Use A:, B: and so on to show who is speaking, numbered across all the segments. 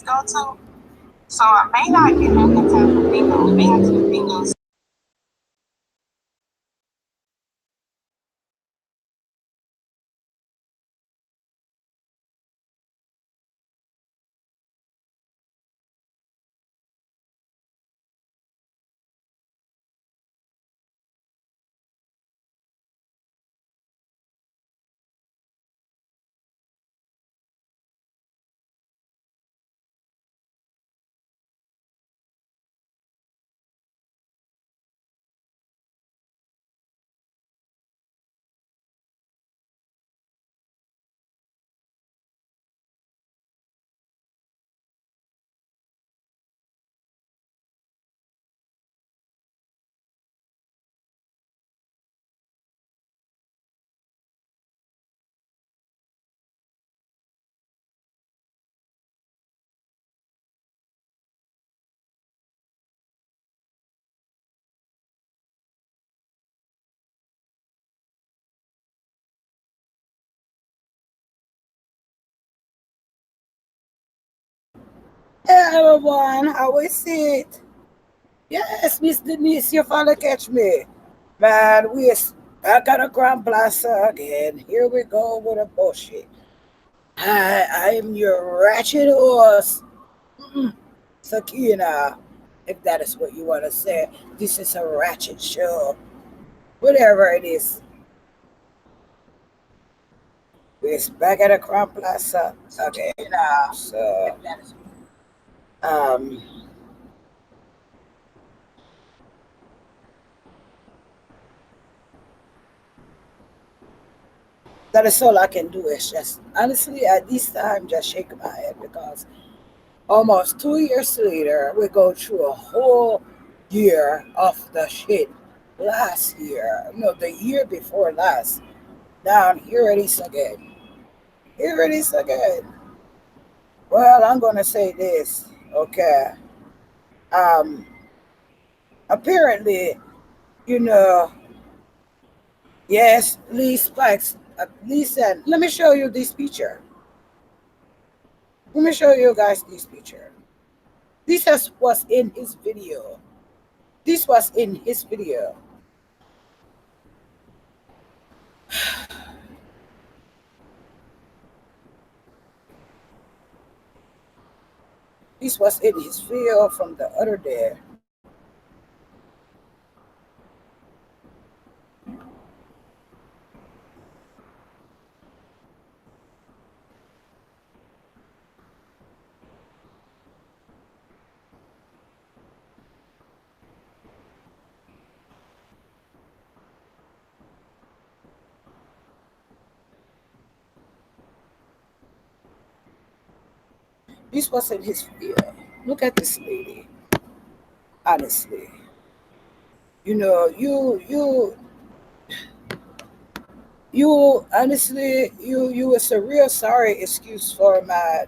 A: go to. So I may not get back in time for bingo. We may have to do bingo.
B: Hey everyone, how is it? Yes, Miss Denise, you finally catch me. Man, back at the Grand Plaza again. Here we go with a bullshit. I'm your ratchet horse, Sakina, if that is what you want to say. This is a ratchet show. Whatever it is, we're back at the Grand Plaza again. So, um, that is all I can do is just, honestly, at this time, just shake my head because almost 2 years later, we go through a whole year of the shit last year. No, the year before last. Now here it is again. Here it is again. Well, I'm gonna say this. Okay. Um. Apparently, you know, yes, Lee Spikes. Lee said, "Let me show you this picture. Let me show you guys this picture. Was in his video. This was in his video. This was in his video from the other day. This was in his video. Look at this lady. Honestly, you honestly, you was a real sorry excuse for a man.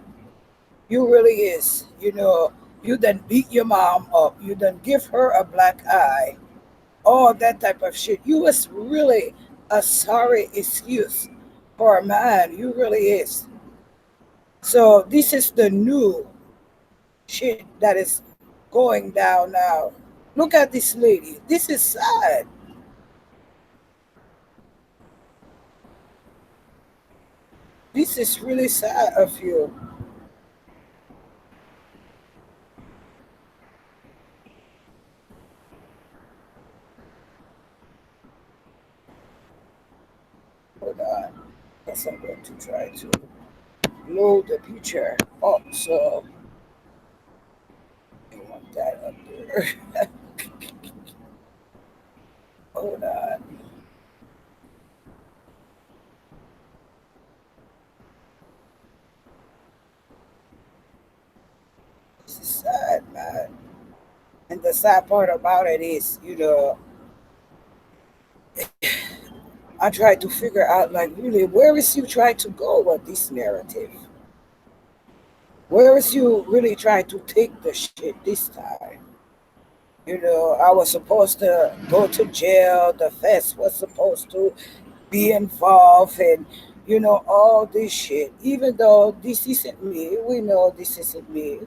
B: You really is. You done beat your mom up. You done give her a black eye. All that type of shit. You was really a sorry excuse for a man. You really is. So this is the new shit that is going down now. Look at this lady. This is sad. This is really sad of you. Hold on. Guess I'm going to try to load the picture up so I want that up there. Hold on. This is sad, man. And the sad part about it is, I tried to figure out, like, really, where is you trying to go with this narrative? Where is you really trying to take the shit this time? I was supposed to go to jail. The feds was supposed to be involved, and All this shit. Even though this isn't me, we know this isn't me.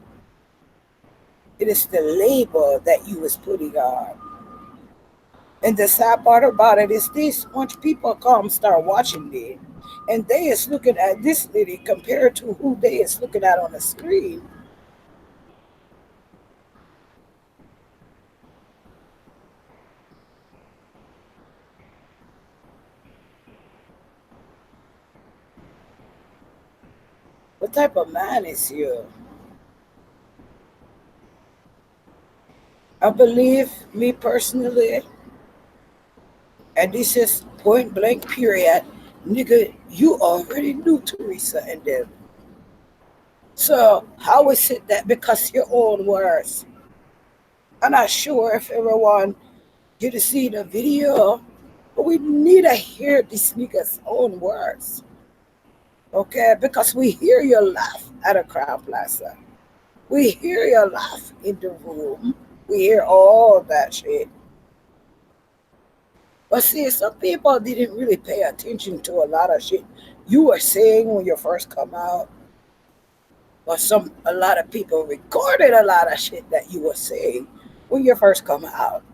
B: It is the label that you was putting on. And the sad part about it is this: once people come start watching me, and they is looking at this lady compared to who they is looking at on the screen. What type of man is you? I believe, me personally, and this is point blank period, nigga, you already knew Teresa and them. So how is it that because your own words? I'm not sure if everyone get to see the video, but we need to hear this nigga's own words. Okay? Because we hear your laugh at a Crown Plaza. We hear your laugh in the room. We hear all that shit. But see, some people didn't really pay attention to a lot of shit you were saying when you first come out. But a lot of people recorded a lot of shit that you were saying when you first come out.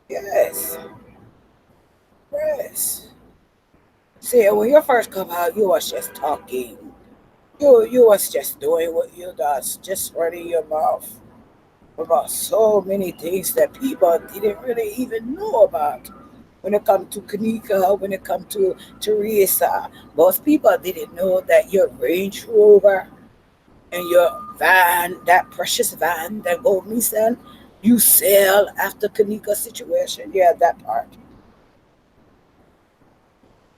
B: Yes, yes. See, when you first come out, you was just talking. You was just doing what you does, just running your mouth about so many things that people didn't really even know about. When it comes to Kanika, when it comes to Teresa, most people didn't know that your Range Rover and your van, that precious van that go missing, you sell after Kanika situation. Yeah, that part.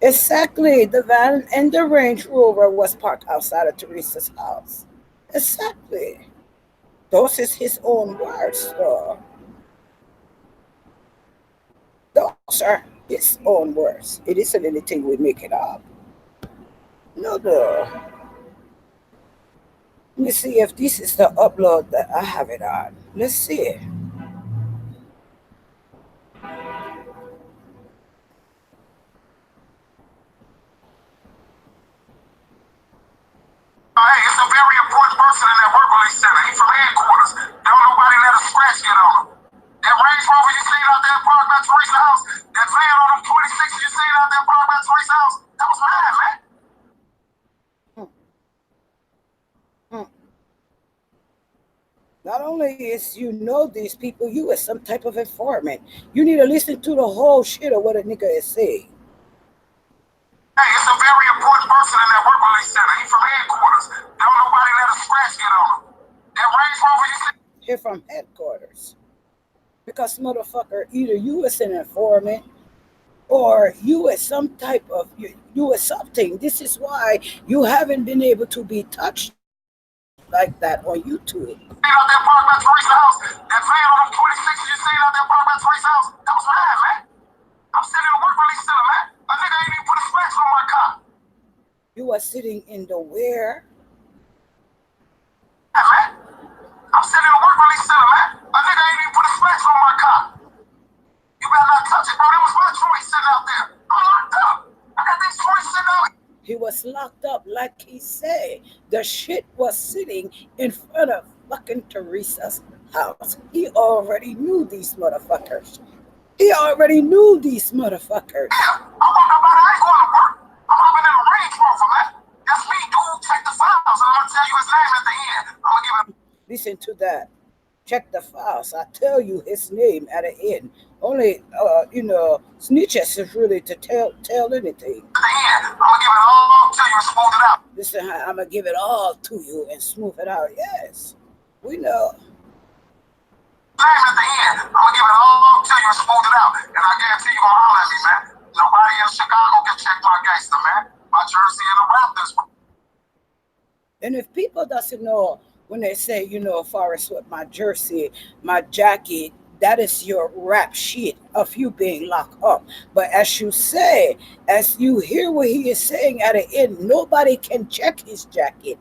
B: Exactly. The van and the Range Rover was parked outside of Teresa's house. Exactly. Those is his own words, though. Those are his own words. It isn't anything we make it up. No, no. Let me see if this is the upload that I have it on. Let's see.
A: Hey, it's a very important person in that work release center. He's from headquarters. Don't nobody let a scratch get on him. That Range Rover you seen out there parked by Teresa's house, that van on them 26 you seen out there parked by Teresa's house, that was mine, man.
B: Hmm, hmm. Not only is these people, you are some type of informant. You need to listen to the whole shit of what a nigga is saying.
A: Hey, it's a very important person in that work release center. He's from headquarters. Don't nobody let a scratch get on him. That Range Rover you seen.
B: Here from headquarters. Because motherfucker, either you is an informant or you is some type of you is something. This is why you haven't been able to be touched like that on YouTube.
A: Out there parked by Teresa's house, that van on them 26 you seen out there parked by Teresa's house, that was mine, man. I'm sitting in the work release center, man. A nigga ain't even put a scratch on my car.
B: You are sitting in the where?
A: Yeah, man. I'm sitting in the work release center, man. A nigga ain't even put a scratch on my car. You better not touch it, bro. That was my choice sitting out there. I'm locked up. I got these choices sitting out.
B: He was locked up, like he said. The shit was sitting in front of fucking Teresa's house. He already knew these motherfuckers. He already knew these motherfuckers.
A: Yeah, I'm on nobody. I ain't going to work. I'm hopping in a Range Rover, man. That's me, dude. Check the files, and I'm gonna tell you his name at the end. I'm gonna give it.
B: Listen to that. Check the files. I tell you his name at the end. Only, snitches is really to tell anything.
A: At the end, I'm gonna give it all to you and smooth it out.
B: Listen, I'm gonna give it all to you and smooth it out. Yes, we know.
A: Name at the end. I'm gonna give it all to you and smooth it out. And I guarantee you gonna holler at me, man. Nobody in Chicago can check my gangster, man. My jersey and the Raptors.
B: And if people doesn't know when they say, Forrest, with my jersey, my jacket, that is your rap shit of you being locked up. But as you say, as you hear what he is saying at the end, nobody can check his jacket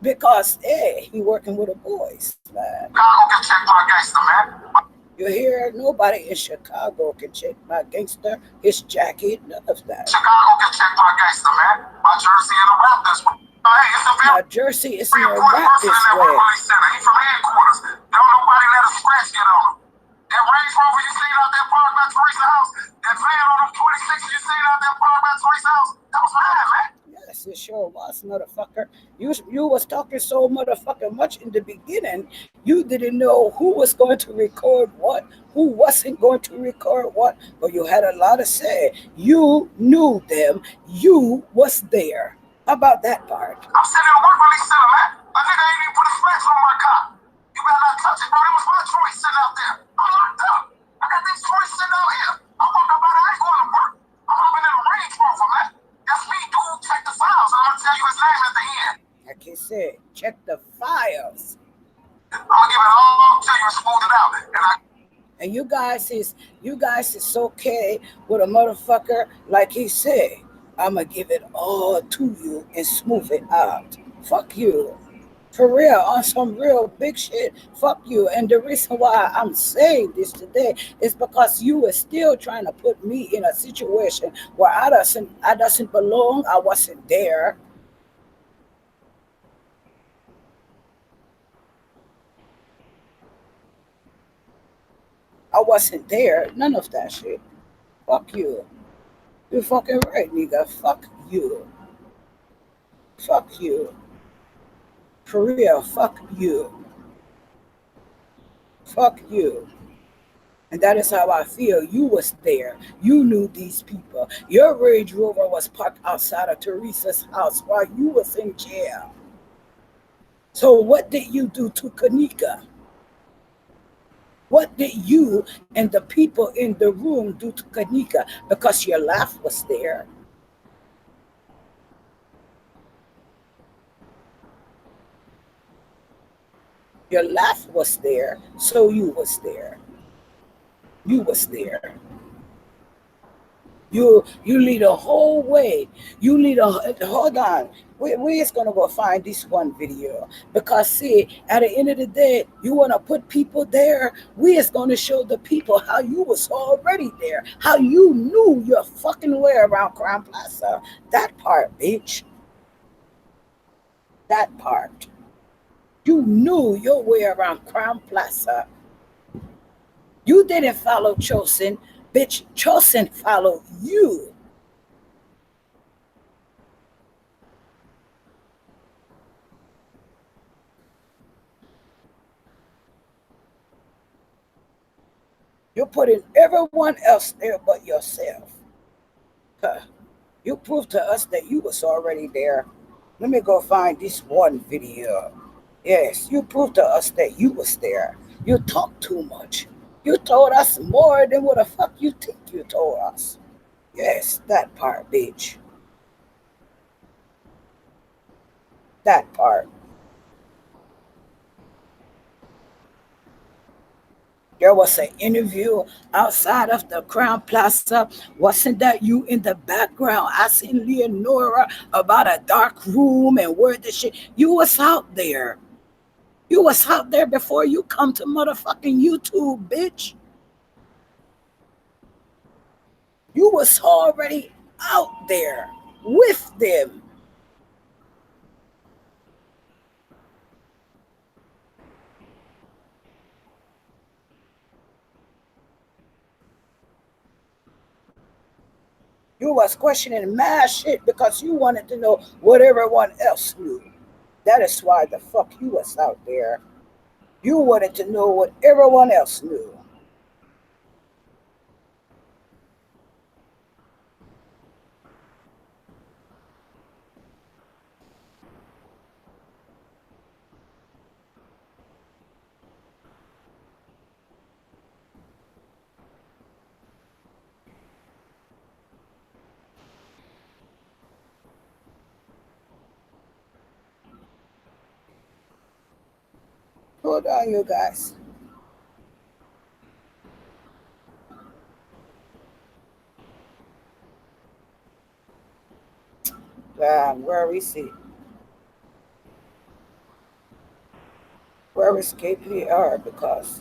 B: because hey, he working with the boys, man.
A: Chicago can check my gangster, man.
B: You hear? Nobody in Chicago can check my gangster, his jacket, none of that.
A: Chicago can check my gangster, man. My jersey and the Raptors. Hey, it's a very
B: My jersey isn't
A: important
B: a rap
A: person in
B: this
A: that work
B: way.
A: release center. He from headquarters. Don't nobody let a scratch get on him. That Range Rover you seen out there parked by Teresa's house, that van on them 26 you seen out there parked by Teresa's house, that was mine, man.
B: Yes, it sure was, motherfucker. You was talking so motherfucking much in the beginning. You didn't know who was going to record what, who wasn't going to record what, but you had a lot to say. You knew them. You was there. How about that part?
A: I'm sitting in a work release center, man. A nigga ain't even put a scratch on my car. You better not touch it, bro. That was my choice sitting out there. I'm locked up. I got this choice sitting out here. I walk up out, I ain't going to work. I'm hopping in a Range Rover, man. That's me, dude. Check the files. I'm gonna tell you his name at the end.
B: Like I said, check the files.
A: I'm gonna give it all to you and smooth it out.
B: And you guys is okay with a motherfucker like he said. I'ma give it all to you and smooth it out. Fuck you. For real, on some real big shit. Fuck you. And the reason why I'm saying this today is because you were still trying to put me in a situation where I doesn't belong. I wasn't there. I wasn't there. None of that shit. Fuck you. You're fucking right, nigga. Fuck you. Fuck you. For real, fuck you. Fuck you. And that is how I feel. You was there. You knew these people. Your Range Rover was parked outside of Teresa's house while you was in jail. So what did you do to Kanika? What did you and the people in the room do to Kanika? Because your laugh was there. Your laugh was there. So you was there. You was there. You lead a whole way. You lead a hold on. We is gonna go find this one video because see, at the end of the day, you wanna put people there. We is gonna show the people how you was already there, how you knew your fucking way around Crown Plaza. That part, bitch. That part. You knew your way around Crown Plaza. You didn't follow Chosen, bitch. Chosen followed you. You're putting everyone else there but yourself. Huh. You proved to us that you was already there. Let me go find this one video. Yes, you proved to us that you was there. You talk too much. You told us more than what the fuck you think you told us. Yes, that part, bitch. That part. There was an interview outside of the Crown Plaza. Wasn't that you in the background asking Leonora about a dark room and where the shit? You was out there. You was out there before you come to motherfucking YouTube, bitch. You was already out there with them. You was questioning mad shit because you wanted to know what everyone else knew. That is why the fuck you was out there. You wanted to know what everyone else knew. Hold on, you guys. Where we see where is KPR because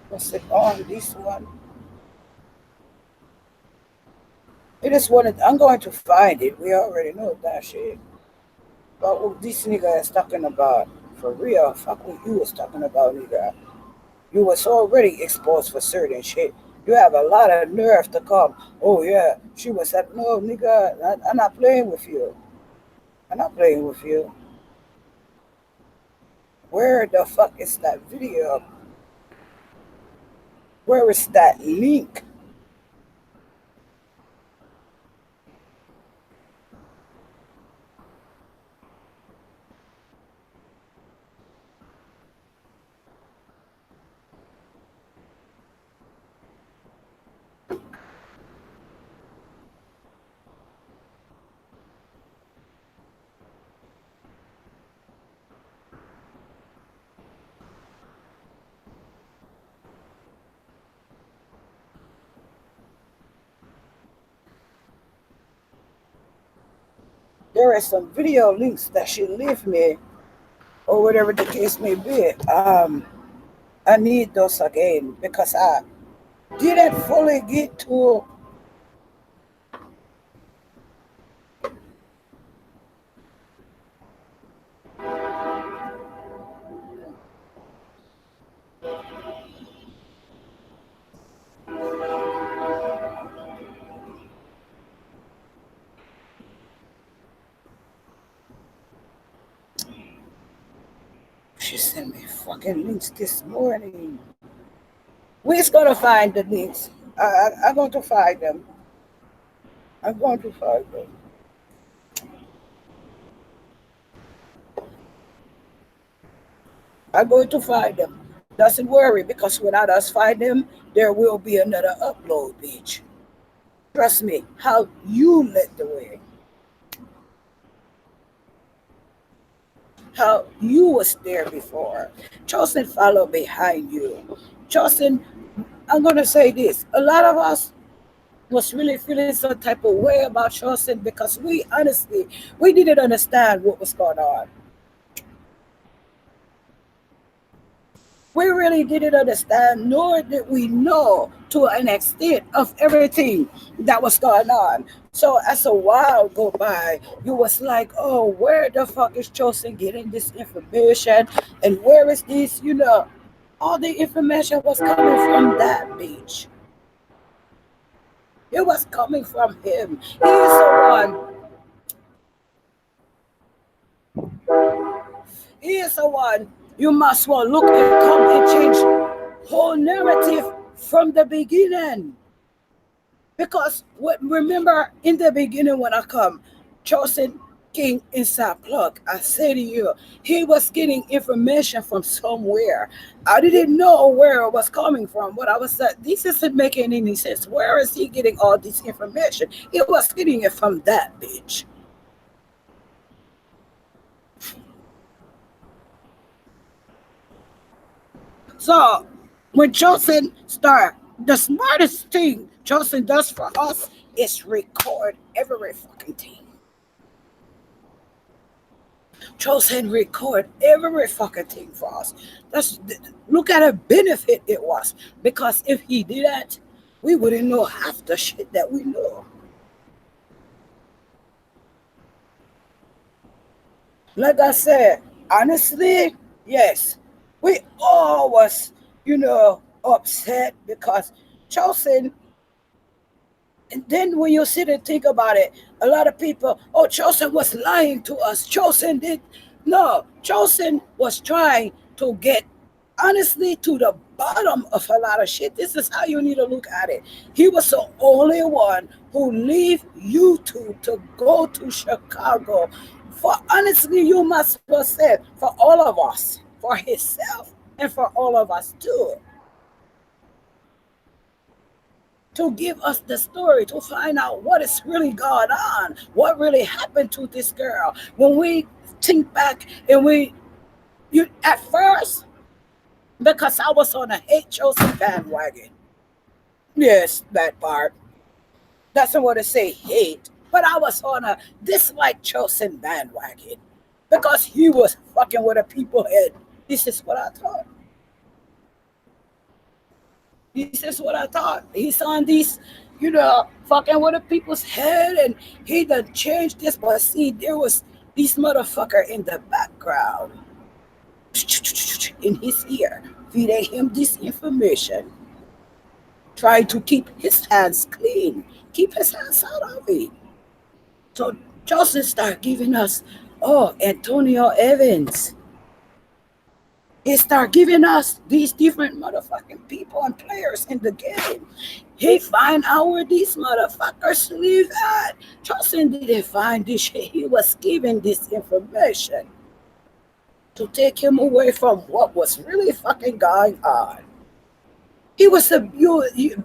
B: What's it on? This one. It is one. I'm going to find it. We already know that shit. But what this nigga is talking about, for real, fuck what you was talking about, nigga. You was already exposed for certain shit. You have a lot of nerve to come. Oh yeah, she was at no nigga. I'm not playing with you. I'm not playing with you. Where the fuck is that video? Where is that link? There is some video links that she leave me, or whatever the case may be. I need those again because I didn't fully get to. She sent me fucking links this morning. We're gonna find the links. I'm going to find them. I'm going to find them. I'm going to find them. Doesn't worry because when I does find them, there will be another upload page. Trust me, how you led the way, how you was there before. Chosen follow behind you. Chosen, I'm gonna say this. A lot of us was really feeling some type of way about Chosen because we honestly we didn't understand what was going on. We really didn't understand, nor did we know to an extent of everything that was going on. So as a while go by, you was like, oh, where the fuck is Chosen getting this information? And where is this, all the information was coming from that beach. It was coming from him. He is the one. He is the one. You must well look and come and change whole narrative from the beginning. Because remember in the beginning when I come, chosen king inside plug, I say to you, he was getting information from somewhere. I didn't know where it was coming from. What I was saying, this isn't making any sense. Where is he getting all this information? He was getting it from that bitch. So when Chosen start, the smartest thing Chosen does for us is record every fucking thing. Chosen record every fucking thing for us. That's look at a benefit it was. Because if he did that, we wouldn't know half the shit that we know. Like I said, honestly, yes, we all was, upset because Chosen. And then when you sit and think about it, a lot of people, oh, Chosen was lying to us. Chosen did. No, Chosen was trying to get honestly to the bottom of a lot of shit. This is how you need to look at it. He was the only one who leave YouTube to go to Chicago. For honestly, you must well say for all of us, for himself and for all of us too, to give us the story, to find out what is really going on, what really happened to this girl. When we think back and you at first, because I was on a hate Chelsea bandwagon. Yes, that part. That's not what I say hate, but I was on a dislike Chelsea bandwagon because he was fucking with the people head. This is what I thought. This is what I thought. He's on these, fucking with the people's head, and he done changed this. But see, there was this motherfucker in the background in his ear, feeding him this information, trying to keep his hands clean, keep his hands out of it. So Joseph start giving us, oh, Antonio Evans. He start giving us these different motherfucking people and players in the game. He find out where these motherfuckers live at. Justin didn't find this shit. He was given this information to take him away from what was really fucking going on. He was a you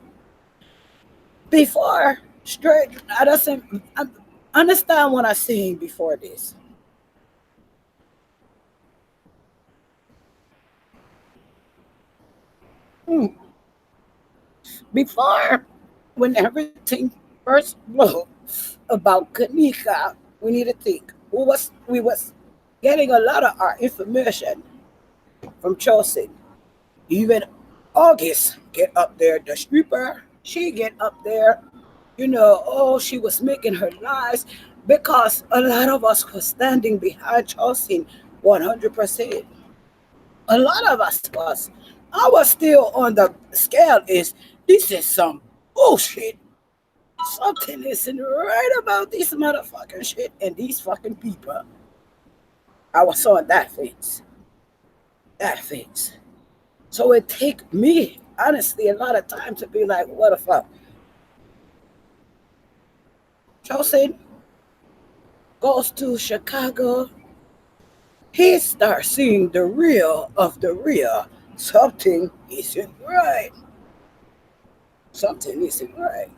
B: before straight. I doesn't understand what I'm saying before this. Hmm. Before, when everything first blew about Kanika, we need to think we was getting a lot of our information from Chelsea. Even August get up there, the stripper, she get up there, oh, she was making her lies because a lot of us was standing behind Chelsea 100%. A lot of us was. I was still on the scale is this is some bullshit. Something isn't right about this motherfucking shit and these fucking people. I was on that fence. That fence. So it take me, honestly, a lot of time to be like, what the fuck? Joseph goes to Chicago. He starts seeing the real of the real. Something isn't right. Something isn't right.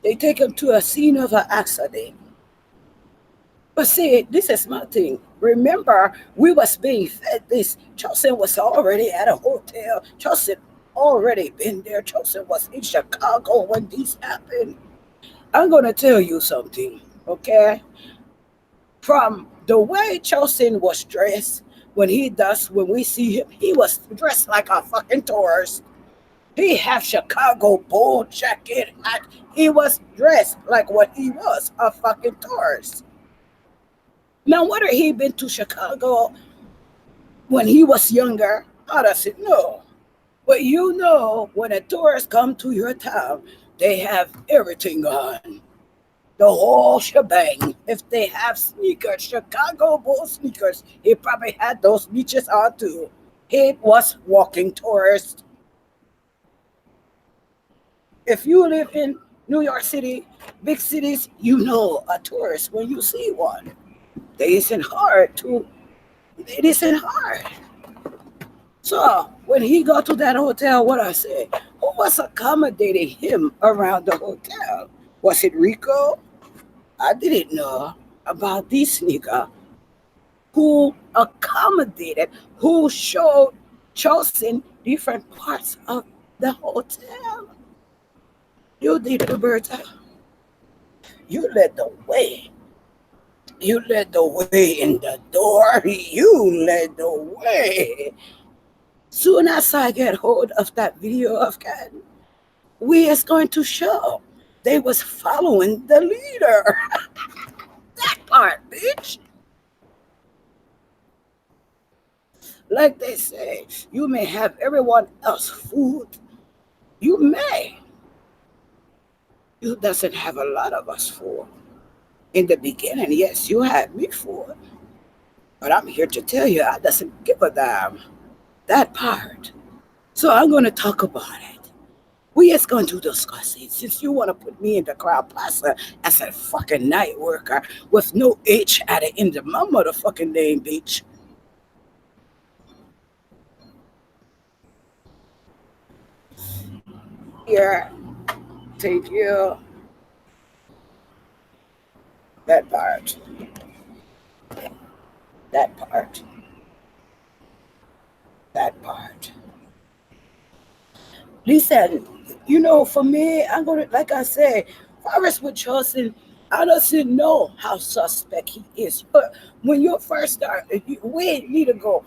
B: They take him to a scene of an accident. But see, this is my thing. Remember, we was being fed this. Chelsea was already at a hotel. Chelsea already been there. Chelsea was in Chicago when this happened. I'm gonna tell you something, okay? From the way Chelsea was dressed when we see him, he was dressed like a fucking tourist. He had Chicago Bull jacket. He was dressed like what he was, a fucking tourist. Now, whether he been to Chicago when he was younger, I doesn't know. But when a tourist come to your town, they have everything on. The whole shebang. If they have sneakers, Chicago Bull sneakers, he probably had those beaches on too. He was walking tourist. If you live in New York City, big cities, you know a tourist when you see one. It isn't hard to. It isn't hard. So when he got to that hotel, what I say? Who was accommodating him around the hotel? Was it Rico? I didn't know about this nigga who accommodated, who showed chosen different parts of the hotel. You did, Roberta. You led the way. You led the way in the door. You led the way. Soon as I get hold of that video of Ken, we is going to show they was following the leader. That part, bitch. Like they say, you may have everyone else food. You may. You doesn't have a lot of us food. In the beginning, yes, you had me food. But I'm here to tell you, I doesn't give a damn that part. So I'm going to talk about it. We is going to discuss it since you want to put me in the crowd Plaza as a fucking night worker with no H at the end of my motherfucking name, bitch. Here, take you that part, that part, that part. Listen, for me, I'm gonna like I say, Forrest with Charleston, I doesn't know how suspect he is. But when you first start, we need to go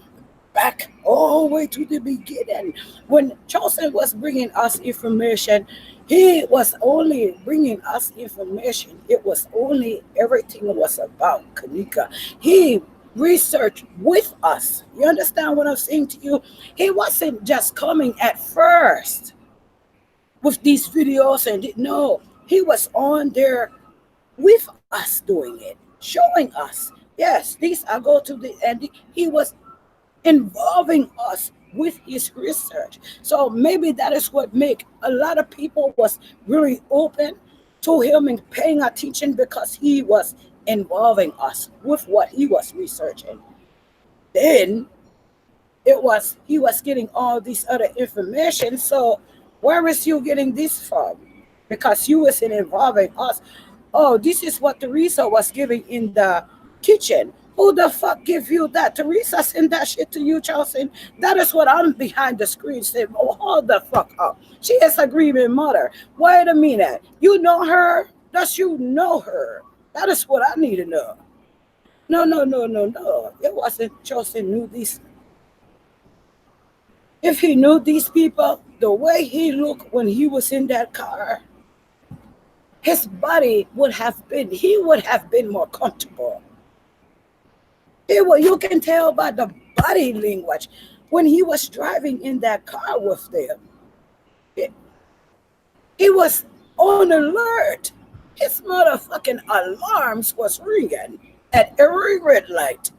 B: back all the way to the beginning. When Charleston was bringing us information, he was only bringing us information. It was only everything was about Kanika. He researched with us. You understand what I'm saying to you? He wasn't just coming at first with these videos and no, he was on there with us doing it, showing us. Yes, these I go to the and he was involving us with his research. So maybe that is what make a lot of people was really open to him and paying attention because he was involving us with what he was researching. Then it was he was getting all this other information. So where is you getting this from? Because you wasn't involving us. Oh, this is what Teresa was giving in the kitchen. Who the fuck give you that? Teresa sent that shit to you, Chelsea. That is what I'm behind the screen saying. Oh, hold the fuck up. She is a grieving mother. Wait a minute. You know her? Does you know her? That is what I need to know. No, no, no, no, no. It wasn't Chelsea knew these. If he knew these people, the way he looked when he was in that car, his body he would have been more comfortable. You can tell by the body language when he was driving in that car with them. He, he was on alert. His motherfucking alarms was ringing at every red light.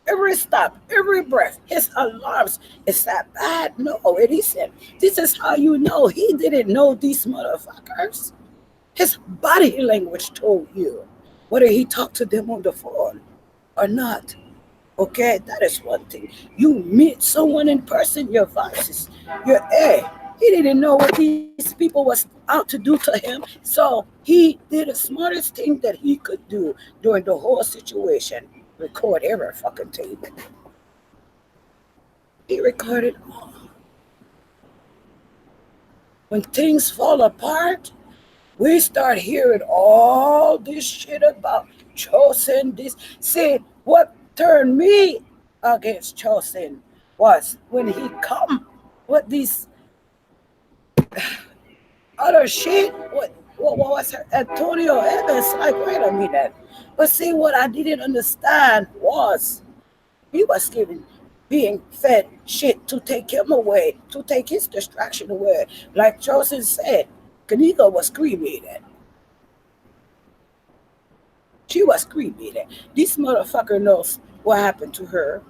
B: Every stop, every breath, his alarms. Is that bad? No, it isn't. This is how you know he didn't know these motherfuckers. His body language told you whether he talked to them on the phone or not. Okay, that is one thing. You meet someone in person, your voice is your hey. He didn't know what these people was out to do to him, so he did the smartest thing that he could do during the whole situation. Record every fucking tape. He recorded all. When things fall apart, we start hearing all this shit about Chosen. This see what turned me against Chosen was when he come with these other shit. What was her Antonio Evans like? Wait a minute. But see, what I didn't understand was he was being fed shit to take him away, to take his distraction away. Like Chosen said, Kanika was cremated. She was cremated. This motherfucker knows what happened to her.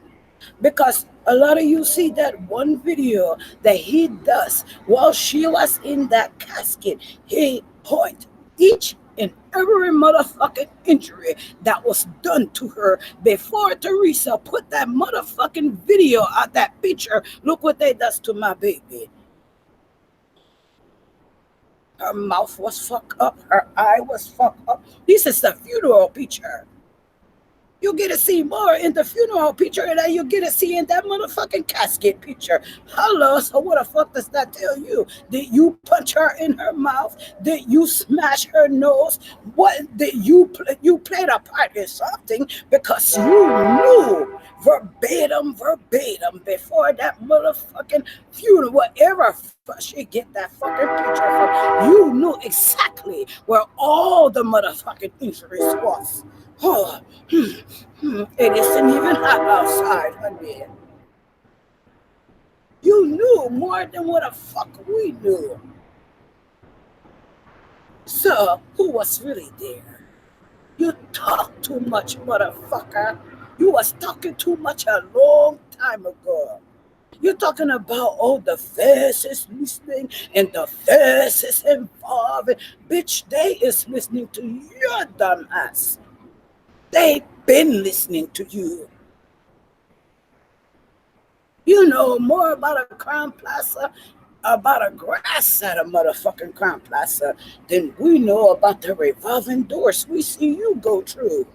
B: Because a lot of you see that one video that he does while she was in that casket. He point each and every motherfucking injury that was done to her before Teresa put that motherfucking video out, that picture. Look what they does to my baby. Her mouth was fucked up. Her eye was fucked up. This is the funeral picture. You get to see more in the funeral picture than you get to see in that motherfucking casket picture. Hello, so what the fuck does that tell you? Did you punch her in her mouth? Did you smash her nose? What did you played a part in something because you knew verbatim before that motherfucking funeral, whatever she get that fucking picture from, you knew exactly where all the motherfucking injuries was. Oh, it isn't even hot outside, honey. You knew more than what the fuck we knew. So, who was really there? You talk too much, motherfucker. You was talking too much a long time ago. You're talking about, oh, the feds is listening and the feds is involved. Bitch, they is listening to your dumb ass. They been listening to you. You know more about a Crown Plaza, about a grass at a motherfucking Crown Plaza, than we know about the revolving doors we see you go through.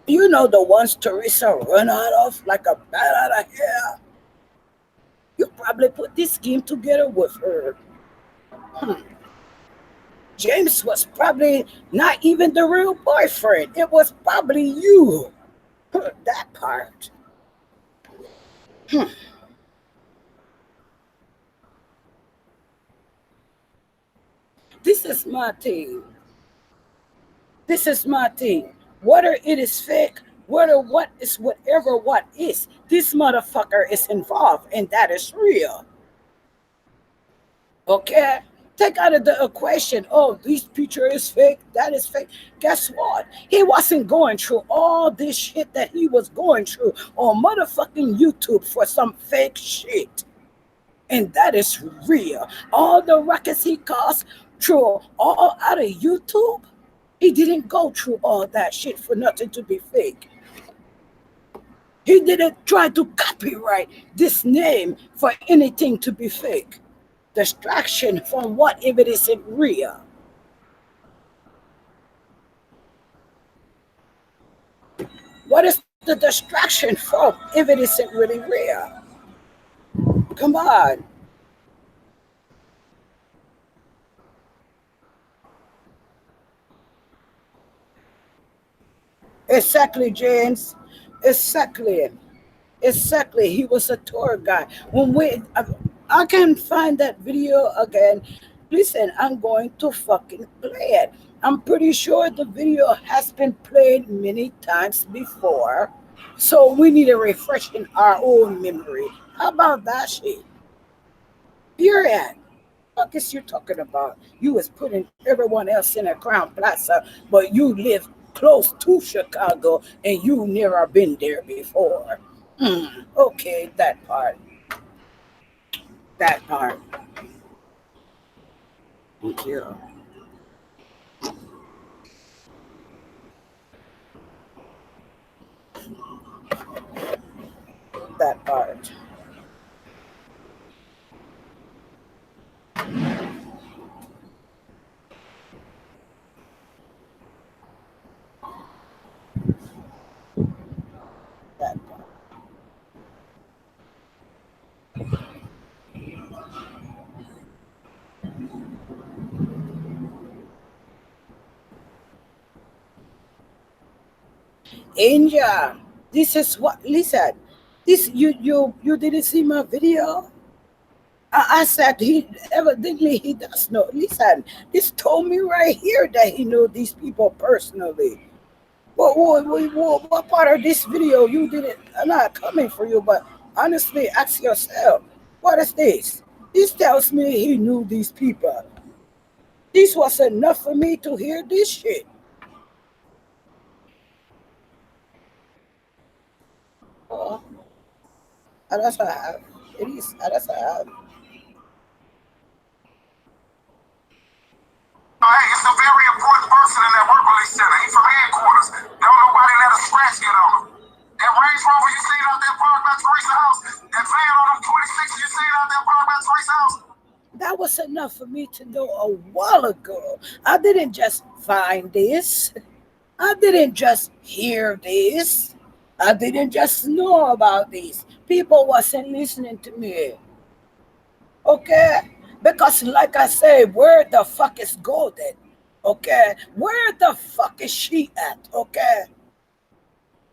B: You know the ones Teresa run out of like a bat out of hell. You probably put this scheme together with her. Hmm. James was probably not even the real boyfriend. It was probably you. That part. Hmm. This is my thing. This is my thing. Whether it is fake, whether what is whatever what is, this motherfucker is involved and that is real. Okay? Take out of the equation, oh, this picture is fake, that is fake. Guess what? He wasn't going through all this shit that he was going through on motherfucking YouTube for some fake shit. And that is real. All the records he caused through all out of YouTube, he didn't go through all that shit for nothing to be fake. He didn't try to copyright this name for anything to be fake. Distraction from what if it isn't real? What is the distraction from if it isn't really real? Come on. Exactly, James. Exactly. Exactly. He was a tour guide. I can find that video again. Listen, I'm going to fucking play it. I'm pretty sure the video has been played many times before. So we need a refresh in our own memory. How about that shit? Period. What is you talking about? You was putting everyone else in a Crown Plaza, but you live close to Chicago and you never been there before. Okay, that part. That part. Yeah, that part. That part. Angel, this is what listen. This you didn't see my video? I said he evidently he does know. Listen, this told me right here that he know these people personally. What part of this video you didn't? I'm not coming for you, but honestly, ask yourself, what is this? This tells me he knew these people. This was enough for me to hear this shit. Oh, that's what I have. It is. That's what I have.
A: Hey, it's a very important person in that work release center. He's from headquarters. Don't nobody let a scratch get on him. That Range Rover you seen out there parked by Teresa's house, that van on them 26 you seen out there parked by Teresa's house,
B: That was enough for me to know a while ago. I didn't just find this. I didn't just hear this. I didn't just know about this. People wasn't listening to me. Okay? Because like I say, where the fuck is Golden? Okay? Where the fuck is she at? Okay?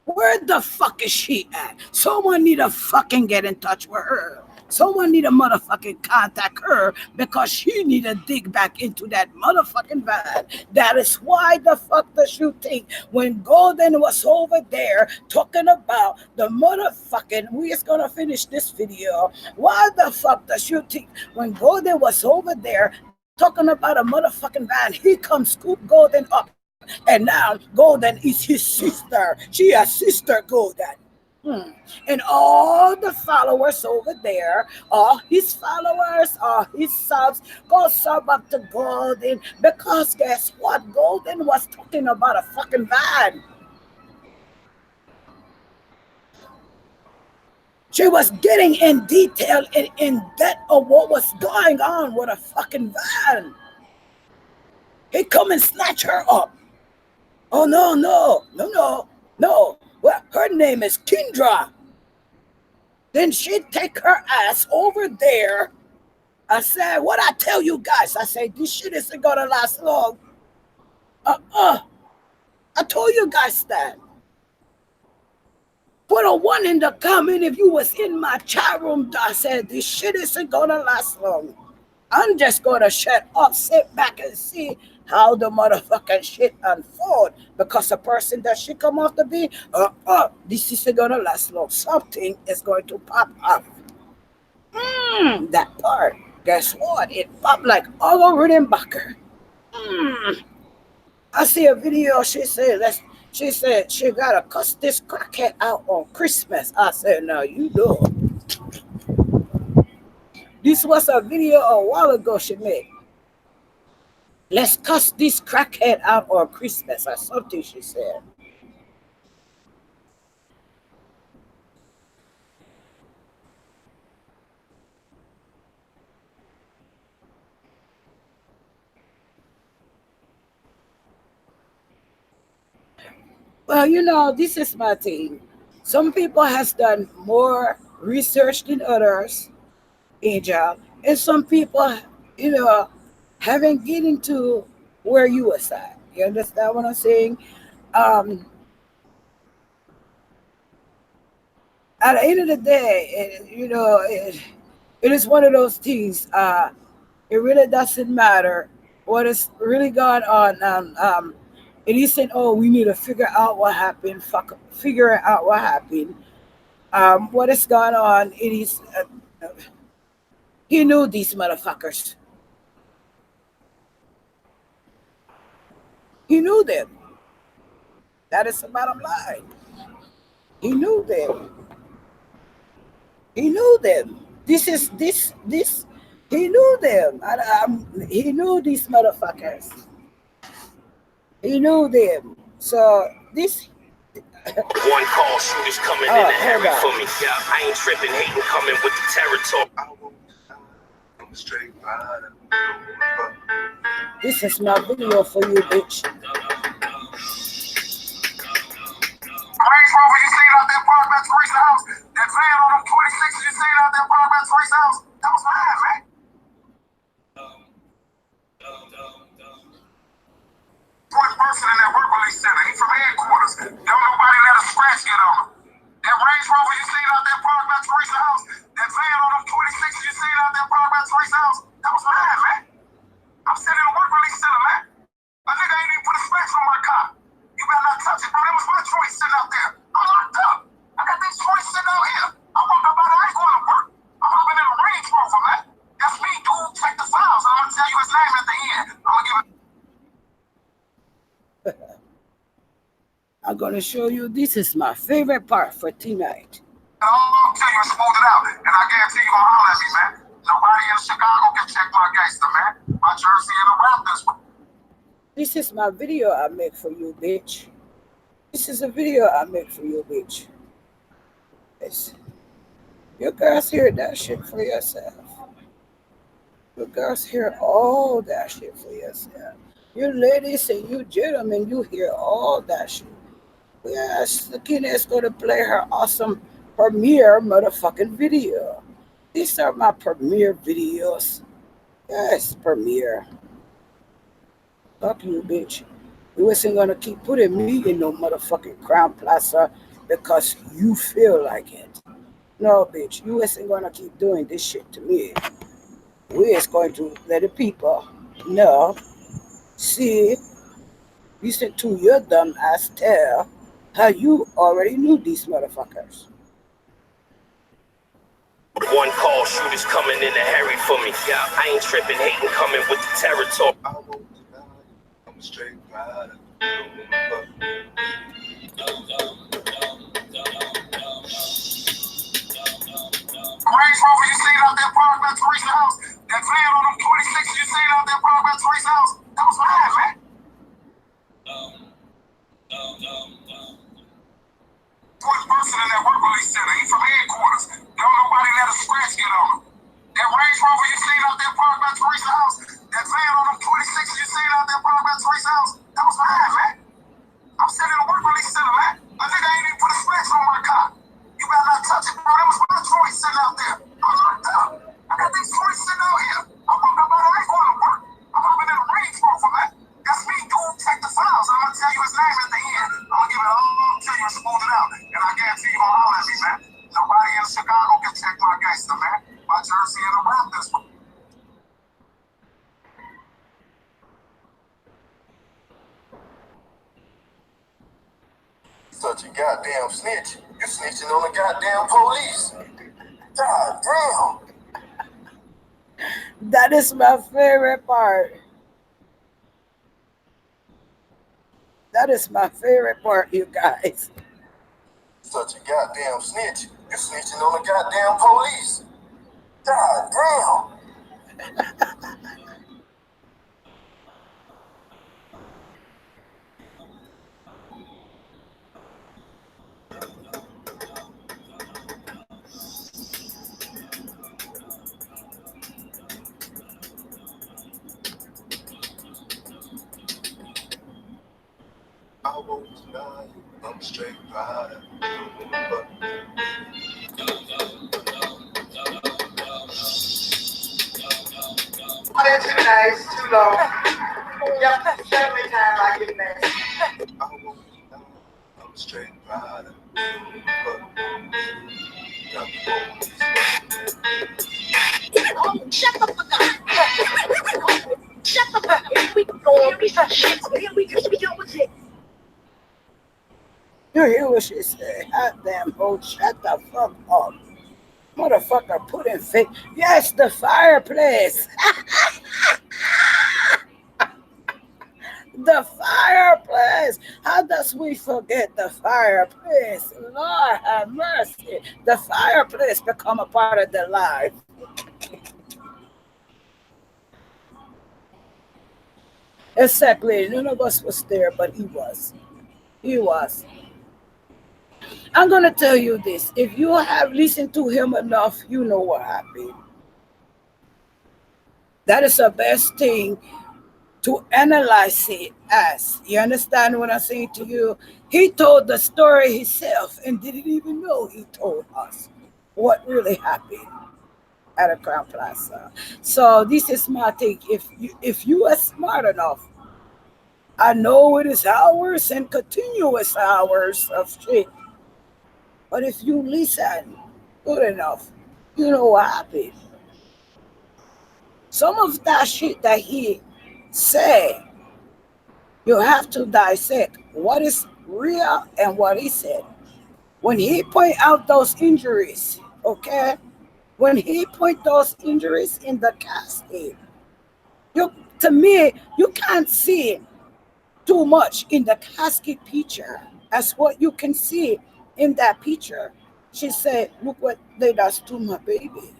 B: Where the fuck is she at? Someone need to fucking get in touch with her. Someone need to motherfucking contact her because she need to dig back into that motherfucking van. That is why the fuck does you think when Golden was over there talking about the motherfucking, we is gonna finish this video. Why the fuck does you think when Golden was over there talking about a motherfucking van, he comes scoop Golden up And now Golden is his sister. She a sister Golden. And all the followers over there, all his followers, all his subs, go sub up to Golden because guess what? Golden was talking about a fucking van. She was getting in detail in depth of what was going on with a fucking van. He come and snatch her up. Oh no. Well, her name is Kendra. Then she'd take her ass over there. I said, what I tell you guys? I said, this shit isn't gonna last long. I told you guys that. Put a one in the comment if you was in my chat room. I said, this shit isn't gonna last long. I'm just gonna shut up, sit back and see how the motherfucking shit unfold. Because the person that she come off to be, this isn't gonna last long. Something is going to pop up. That part. Guess what? It popped like all over them backer. I see a video. She said she gotta cuss this crackhead out on Christmas. I said, no, you know. This was a video a while ago she made. Let's cuss this crackhead out on Christmas or something, she said. Well, you know, this is my thing. Some people has done more research than others, Angel, and some people, you know, haven't getting to where you was at. You understand what I'm saying? Um, at the end of the day, it is one of those things. It really doesn't matter what is really going on. And he said, "Oh, we need to figure out what happened. Figure out what happened. What is going on?" It is. He knew these motherfuckers. He knew them. That is the bottom line. He knew them. He knew them. This is this. He knew them. He knew these motherfuckers. He knew them. So this.
C: One call shooters coming in the hurry for me. Yeah, I ain't tripping, hating, coming with the territory. I'm straight rider.
B: This is my video for you, bitch.
A: Range Rover you seen out there parked by Teresa's house, that van on them 26s you seen out there parked by Teresa's house, that was mine, man. One person in that work release center, he from headquarters. Don't nobody let a scratch get on him. That Range Rover you seen out there parked by Teresa's house, that van on them 26s you seen out there parked by Teresa's house, that was mine, man. I'm sitting in a work release center, man. A nigga ain't even put a scratch on my car. You better not touch it, bro. That was my choice sitting out there. I'm locked up. I got this choice sitting out here. I walk up out there, I ain't going to work. I'm hopping in a Range Rover, man. That's me, dude. Check the files. I'm gonna tell you his name at the end. I'm gonna give it.
B: I'm gonna show you. This is my favorite part for tonight.
A: I'll tell you and smooth it out. And I guarantee you gonna holler at me, man. Nobody in Chicago can check my gangster, man. My jersey and the Raptors.
B: This is my video I make for you, bitch. This is a video I make for you, bitch. Yes. You girls hear that shit for yourself. You girls hear all that shit for yourself. You ladies and you gentlemen, you hear all that shit. Yes, the kid is going to play her awesome premiere motherfucking video. These are my premiere videos. Yes, premiere. Fuck you, bitch. You isn't gonna keep putting me in no motherfucking Crown Plaza because you feel like it. No, bitch, you isn't gonna keep doing this shit to me. We is going to let the people know, see, listen to your dumb ass tell how you already knew these motherfuckers.
C: One call shooters coming in the hurry for me. Yeah, I ain't tripping, hating, coming with the territory.
A: I'm straight rider. Range Rover you seen out there parked by Teresa's house, that van on them 26 you seen out there parked by Teresa's house, that was mine, man. Fourth person in that work release center, he from headquarters. Don't nobody let a scratch get on him. That Range Rover you seen out there parked by Teresa's house, that van on them 26 you seen out there parked by Teresa's house, that was mine, man. I'm sitting in the work release center, man. A nigga ain't even put a scratch on my car. You better not touch it, bro. That was my choice sitting out there. I'm locked up. I got these choices sitting out here. I woke up out of ain't going to work. I'm moving in a Range Rover, man. That's me, dude. Check the files. I'm going to tell you his name at the end. I'm going to give it all to you and smooth it out. And I guarantee you gonna holler at me, man. Nobody in Chicago can check my gangster, man. My jersey and the Raptors. Such a goddamn snitch. You snitching on the goddamn police. God damn.
B: That is my favorite part. That is my favorite part, you guys.
A: Such a goddamn snitch. You snitching on the goddamn police. God damn. I won't deny you, I'm straight rider.
D: It's too nice, too long. Yep, family time, I get nasty.
A: I won't deny you, I'm straight rider.
E: Shut the fuck up. Shut the fuck up. We going piece of shit. We just be done with it.
B: You hear what she said? Hot damn hoe, shut the fuck up. Motherfucker put in fake. Yes, the fireplace. The fireplace. How does we forget the fireplace? Lord have mercy. The fireplace become a part of their life. Exactly. None of us was there, but he was. He was. I'm going to tell you this. If you have listened to him enough, you know what happened. That is the best thing to analyze it as. You understand what I'm saying to you? He told the story himself and didn't even know he told us what really happened at a Crown Plaza. So this is my thing. If you are smart enough, I know it is hours and continuous hours of shit. But if you listen good enough, you know what happened. Some of that shit that he said, you have to dissect what is real and what he said. When he point out those injuries, okay? When he point those injuries in the casket, to me, you can't see too much in the casket picture as what you can see in that picture. She said, look what they does to my baby.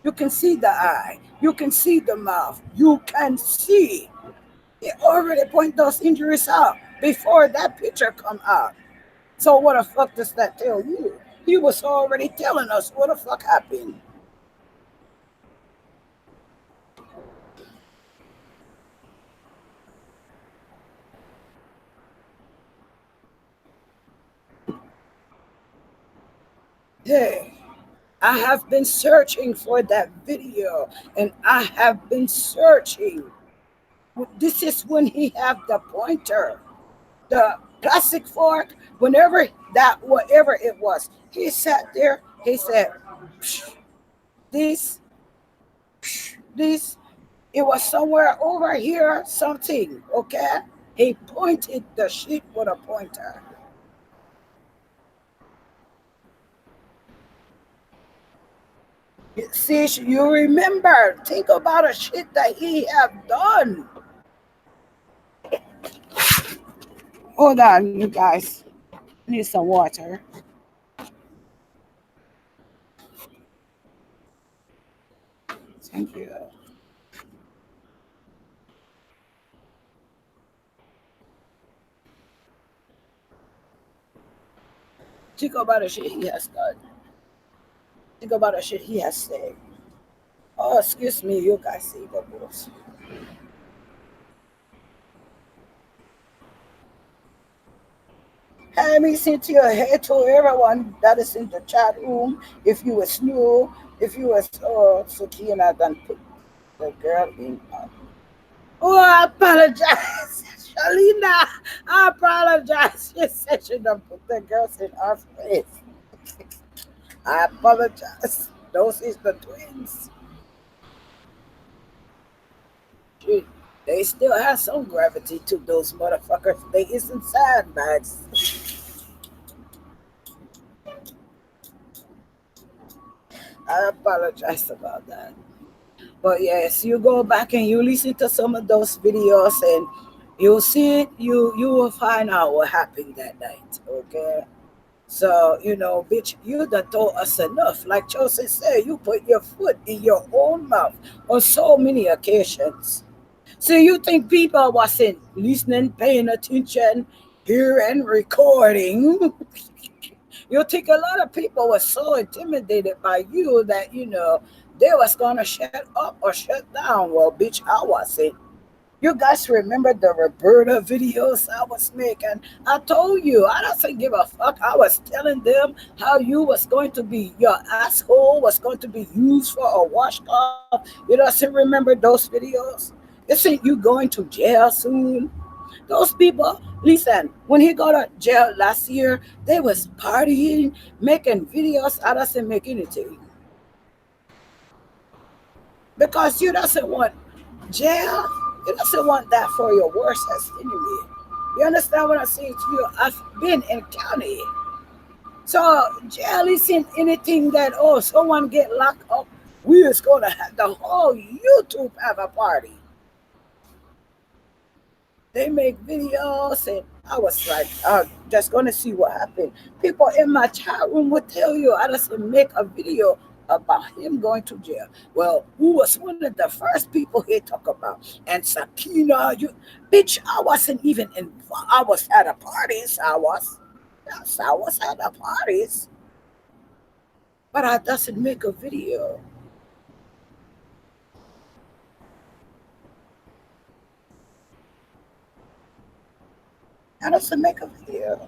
B: You can see the eye. You can see the mouth. You can see. He already point those injuries out before that picture come out. So what the fuck does that tell you? He was already telling us what the fuck happened. Hey, I have been searching for that video and I have been searching. This is when he have the pointer, the plastic fork, whenever that, whatever it was. He sat there, he said, this, this, it was somewhere over here, something, okay? He pointed the shit with a pointer. See, you remember, think about a shit that he have done. Hold on, you guys. I need some water. Thank you. Think about the shit he has done. Think about the shit he has said. Oh, excuse me, you guys see the boss. Hey, me say to your head to everyone that is in the chat room. If you was new, if you was Sakina, then put the girl in. Oh, I apologize, Shalina. I apologize. She said she done put the girls in our face. I apologize. Those is the twins. Shit, they still have some gravity to those motherfuckers. They isn't sandbags. I apologize about that. But yes, you go back and you listen to some of those videos and you'll see it, you will find out what happened that night. Okay. So, bitch, you done told us enough. Like Joseph said, you put your foot in your own mouth on so many occasions. So you think people wasn't listening, paying attention, hearing, recording? You think a lot of people were so intimidated by you that they was gonna shut up or shut down. Well, bitch, I wasn't. You guys remember the Roberta videos I was making? I told you I doesn't give a fuck. I was telling them how you was going to be your asshole was going to be used for a washcloth. You doesn't remember those videos? Isn't you going to jail soon? Those people, listen, when he got to jail last year, they was partying, making videos. I doesn't make anything. Because you doesn't want jail. You doesn't want that for your worst enemy. You understand what I'm saying to you? I've been in county. So jail isn't anything that, oh, someone get locked up. We is going to have the whole YouTube have a party. They make videos, and I was like, just gonna see what happened. People in my chat room would tell you I just make a video about him going to jail. Well, who was one of the first people he talk about? And Sakina, you bitch, I wasn't even involved. I was at a parties. I was. Yes, I was at the parties. But I doesn't make a video. I doesn't make a video.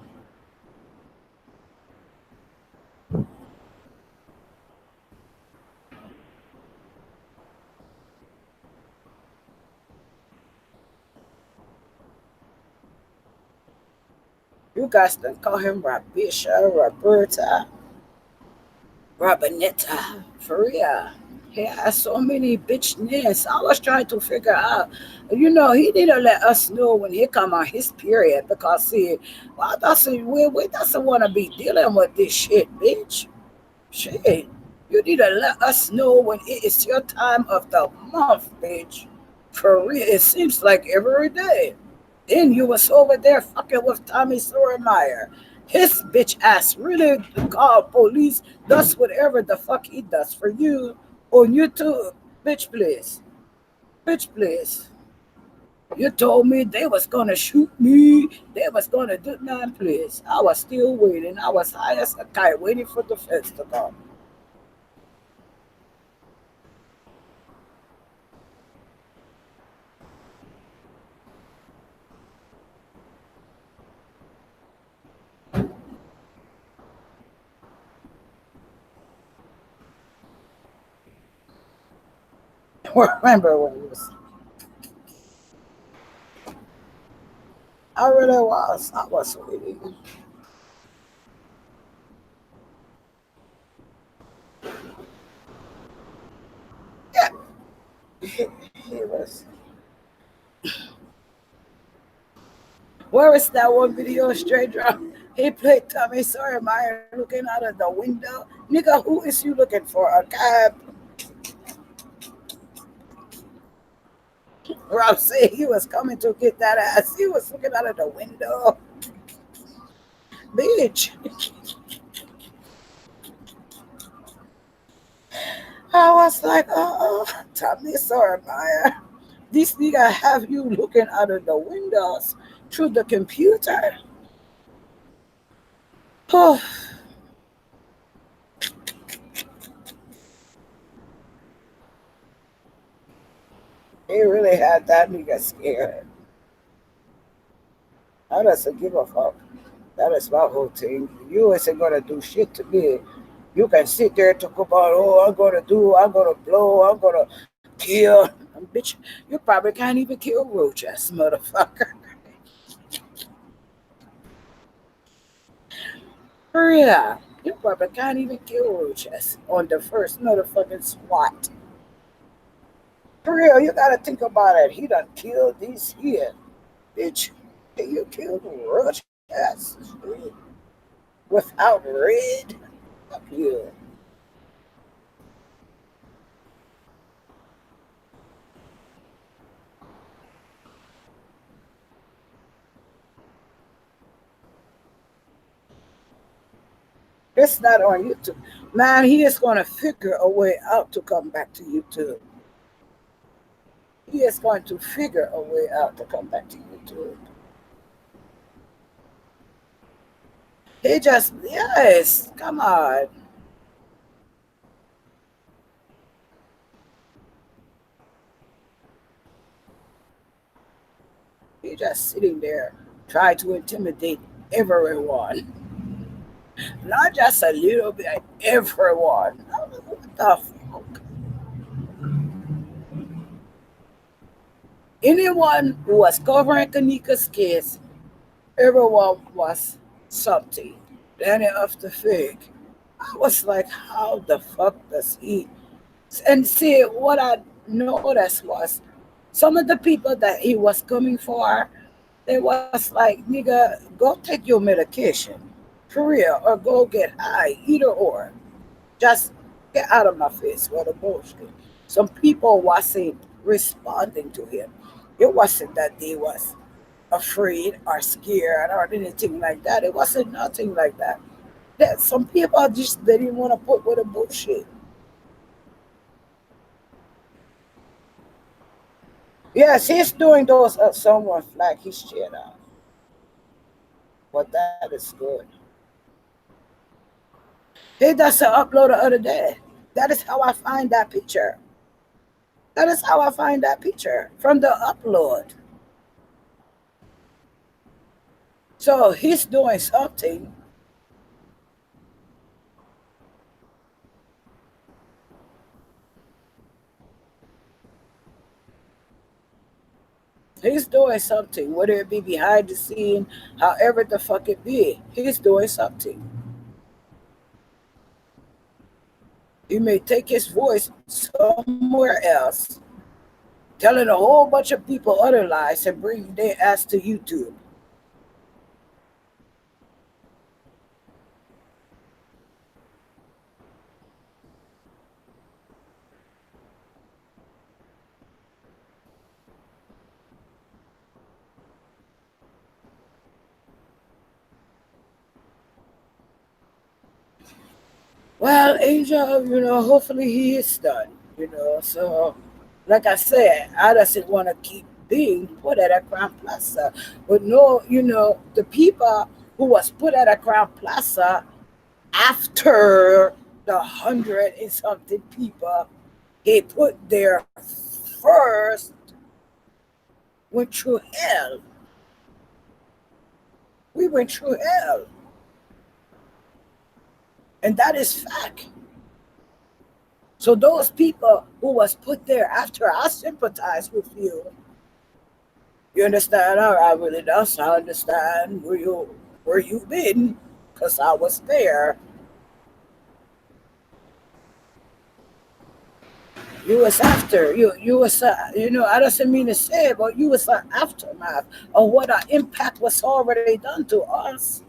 B: You guys can call him Rabisha, Roberta, Robinetta, for real. He has so many bitch names. I was trying to figure out, he didn't let us know when he come on his period because see, well, we doesn't want to be dealing with this shit, bitch. Shit. You need to let us know when it is your time of the month, bitch. For real, it seems like every day. Then you was over there fucking with Tommy Sotomayor. His bitch ass really called police, does whatever the fuck he does for you on YouTube. Bitch, please. Bitch, please. You told me they was gonna shoot me. They was gonna do man, please. I was still waiting. I was high as a kite waiting for the feds to come. Remember when it was I really was. I was waiting. Yeah. He was. Where is that one video straight drop? He played Tommy Sotomayor looking out of the window. Nigga, who is you looking for? A cab? Rob said he was coming to get that ass. He was looking out of the window. Bitch. I was like, tell me, sorry, Maya. This nigga have you looking out of the windows through the computer. Oh, he really had that nigga scared. I doesn't give a fuck. That is my whole thing. You isn't gonna do shit to me. You can sit there and talk about, oh, I'm gonna blow, I'm gonna kill. Bitch, you probably can't even kill roaches, motherfucker. For real. You probably can't even kill roaches on the first motherfucking swat. For real, you gotta think about it. He done killed these here. Bitch, you killed roaches without red. Fuck you. It's not on YouTube. Man, he is going to figure a way out to come back to YouTube. He is going to figure a way out to come back to YouTube. He just, yes, come on. He just sitting there, trying to intimidate everyone. Not just a little bit, everyone. What the fuck? Anyone who was covering Kanika's case, everyone was something. Danny of the fake. I was like, how the fuck does he? And see, what I noticed was some of the people that he was coming for, they was like, nigga, go take your medication. For real, or go get high, either or. Just get out of my face with the bullshit. Some people wasn't responding to him. It wasn't that they was afraid or scared or anything like that. It wasn't nothing like that. That some people just didn't want to put with the bullshit. Yes, he's doing those someone flag his shit out. But that is good. He does an upload the other day. That is how I find that picture. That is how I find that picture from the upload. So he's doing something. He's doing something, whether it be behind the scene, however the fuck it be. He's doing something. He may take his voice somewhere else, telling a whole bunch of people other lies and bring their ass to YouTube. Well, Angel, hopefully he is done, So, like I said, I doesn't want to keep being put at a Crown Plaza. But no, the people who was put at a Crown Plaza after the 100 and something people he put there first went through hell. We went through hell. And that is fact. So those people who was put there after, I sympathize with you. You understand? I really does. I understand where you been, cause I was there. You was after you was I doesn't mean to say it, but you was an aftermath of what our impact was already done to us.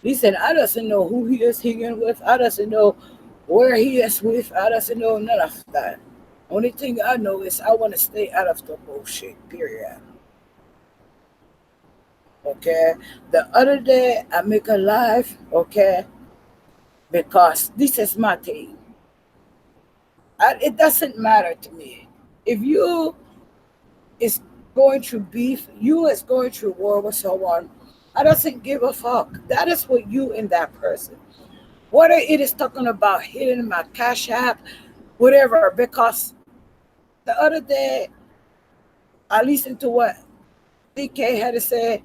B: Listen, I doesn't know who he is hanging with. I doesn't know where he is with. I doesn't know none of that. Only thing I know is I want to stay out of the bullshit. Period. Okay. The other day I make a live. Okay, because this is my thing. It doesn't matter to me if you is going through beef. You is going through war with someone. I doesn't give a fuck. That is what you and that person. Whether it is talking about hitting my cash app, whatever. Because the other day I listened to what DK had to say.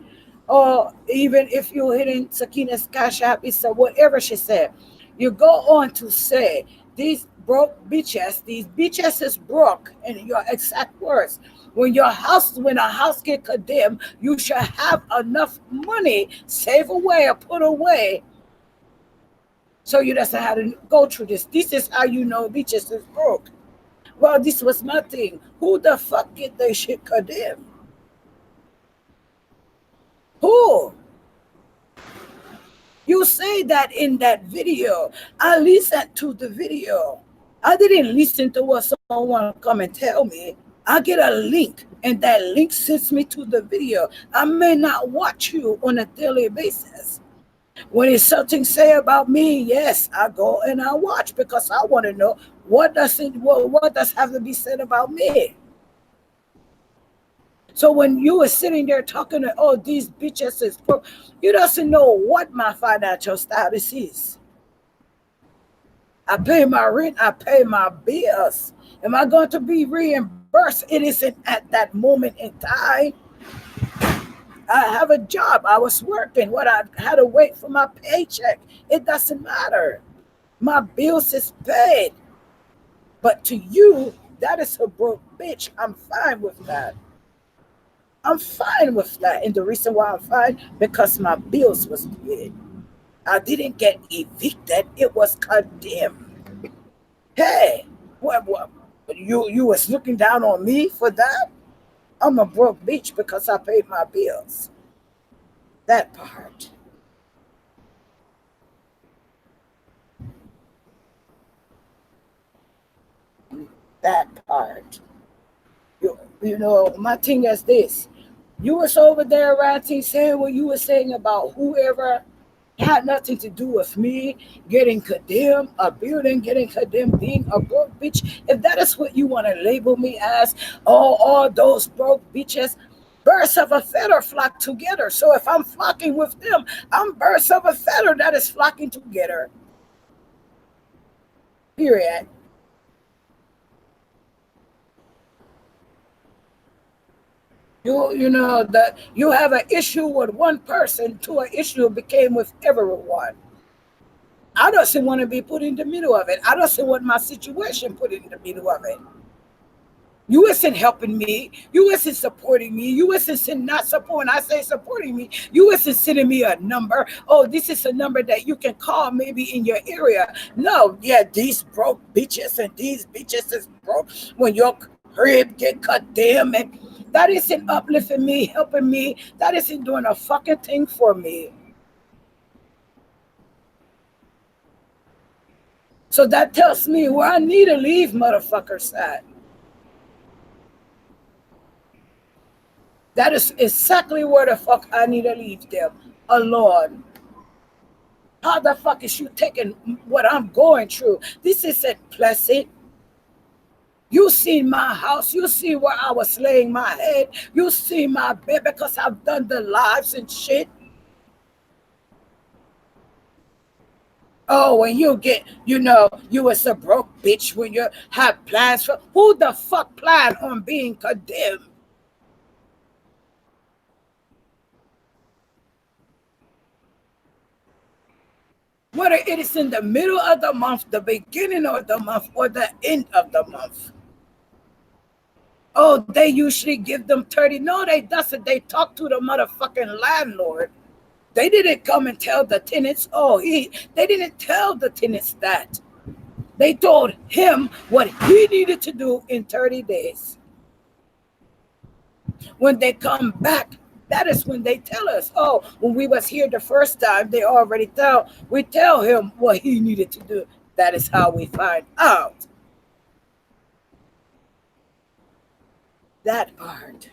B: Oh, even if you're hitting Sakina's cash app, it's a whatever she said. You go on to say these broke bitches, these bitches is broke, in your exact words. When a house get condemned, you should have enough money save away or put away so you doesn't have to go through this. This is how you know bitches is broke. Well, this was my thing. Who the fuck get their shit condemned? Who? You say that in that video. I listened to the video. I didn't listen to what someone come and tell me. I get a link, and that link sends me to the video. I may not watch you on a daily basis. When it's something say about me, yes, I go and I watch because I want to know what does have to be said about me. So when you were sitting there talking to, oh, these bitches is broke, you doesn't know what my financial status is. I pay my rent, I pay my bills. Am I going to be reimbursed? It isn't at that moment in time. I have a job. I was working. What I had to wait for my paycheck. It doesn't matter. My bills is paid. But to you, that is a broke bitch. I'm fine with that. I'm fine with that. And the reason why I'm fine, because my bills was paid. I didn't get evicted. It was condemned. Hey, what you was looking down on me for that? I'm a broke bitch because I paid my bills. That part. That part. You know, my thing is this. You was over there ranting, saying what you were saying about whoever had nothing to do with me getting condemned, a building getting condemned, being a broke bitch. If that is what you want to label me as, oh, all those broke bitches, birds of a feather flock together. So if I'm flocking with them, I'm birds of a feather that is flocking together. Period. You know that you have an issue with one person to an issue became with everyone. I don't want to be put in the middle of it. I don't want my situation put in the middle of it. You isn't helping me. You isn't supporting me. You isn't not supporting. I say supporting me. You isn't sending me a number. Oh, this is a number that you can call maybe in your area. No, yeah, these broke bitches and these bitches is broke when your crib get cut damn and that isn't uplifting me, helping me. That isn't doing a fucking thing for me. So that tells me where I need to leave motherfuckers at. That is exactly where the fuck I need to leave them alone. How the fuck is you taking what I'm going through? This isn't pleasant. You see my house. You see where I was laying my head. You see my bed because I've done the lives and shit. Oh, when you get, you was a broke bitch when you have plans for, who the fuck plan on being condemned? Whether it is in the middle of the month, the beginning of the month, or the end of the month. Oh, they usually give them 30. No, they doesn't. They talk to the motherfucking landlord. They didn't come and tell the tenants, they didn't tell the tenants that. They told him what he needed to do in 30 days. When they come back, That is when they tell us, oh, when we was here the first time, they already we tell him what he needed to do. That is how we find out that part.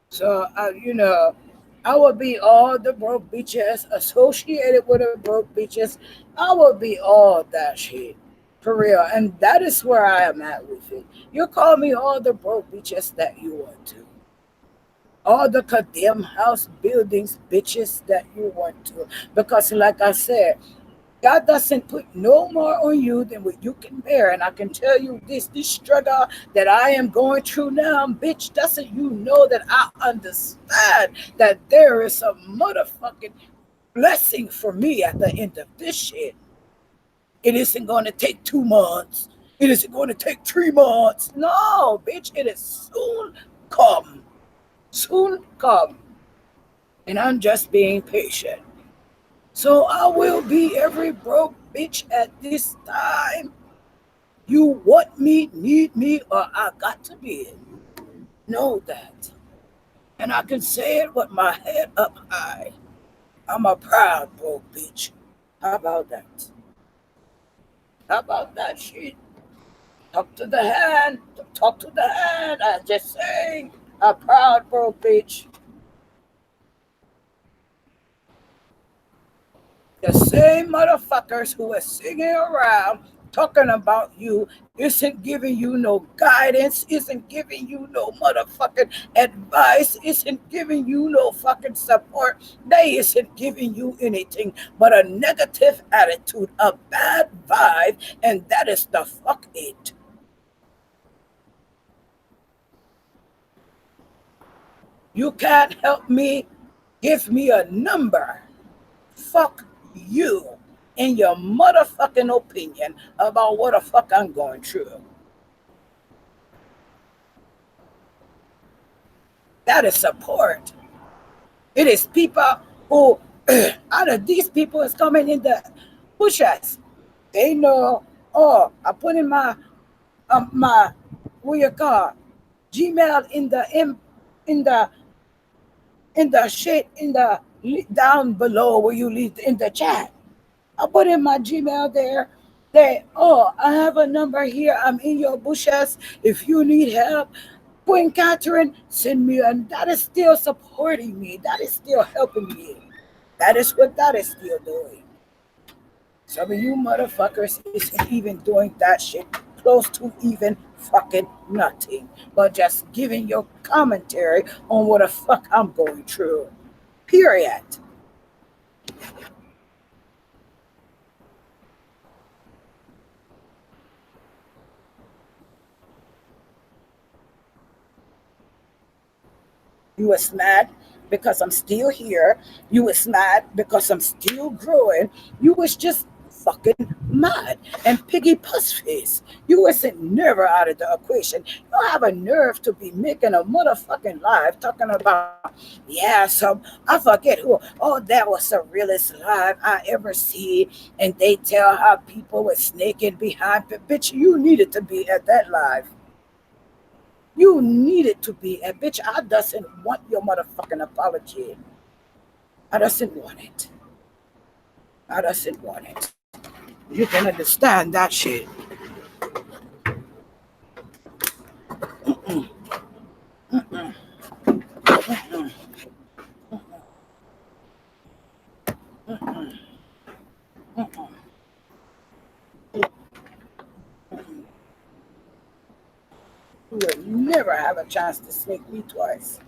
B: So, I will be all the broke bitches associated with the broke bitches. I will be all that shit. For real. And that is where I am at with it. You call me all the broke bitches that you want to. All the goddamn house buildings bitches that you want to. Because, like I said, God doesn't put no more on you than what you can bear. And I can tell you this struggle that I am going through now, bitch, doesn't you know that I understand that there is a motherfucking blessing for me at the end of this shit. It isn't going to take 2 months. It isn't going to take 3 months. No, bitch, it is soon come. Soon come. And I'm just being patient. So I will be every broke bitch at this time. You want me, need me, or I got to be it. Know that. And I can say it with my head up high. I'm a proud broke bitch. How about that? How about that shit? Talk to the hand. Talk to the hand. I just saying. A proud broke bitch. The same motherfuckers who are singing around talking about you isn't giving you no guidance, isn't giving you no motherfucking advice, isn't giving you no fucking support. They isn't giving you anything but a negative attitude, a bad vibe, and that is the fuck it. You can't help me. Give me a number. Fuck you and your motherfucking opinion about what the fuck I'm going through. That is support. It is people who, out of these people, is coming in the bushes. They know, oh, I put in my what you call Gmail in the shit in the down below where you leave in the chat. I put in my Gmail there. They, oh, I have a number here. I'm in your bushes. If you need help, Queen Catherine, send me. And that is still supporting me. That is still helping me. That is what that is still doing. Some of you motherfuckers isn't even doing that shit close to even fucking nothing, but just giving your commentary on what the fuck I'm going through. Period. You was mad because I'm still here. You was mad because I'm still growing. You was just fucking mad and piggy puss face. You wasn't never out of the equation. You don't have a nerve to be making a motherfucking live talking about, yeah, so I forget who. Oh, that was the realest live I ever see. And they tell how people were snaking behind. But bitch, you needed to be at that live. You needed to be. And bitch, I doesn't want your motherfucking apology. I doesn't want it. I doesn't want it. You can understand that shit. You will never have a chance to snake me twice.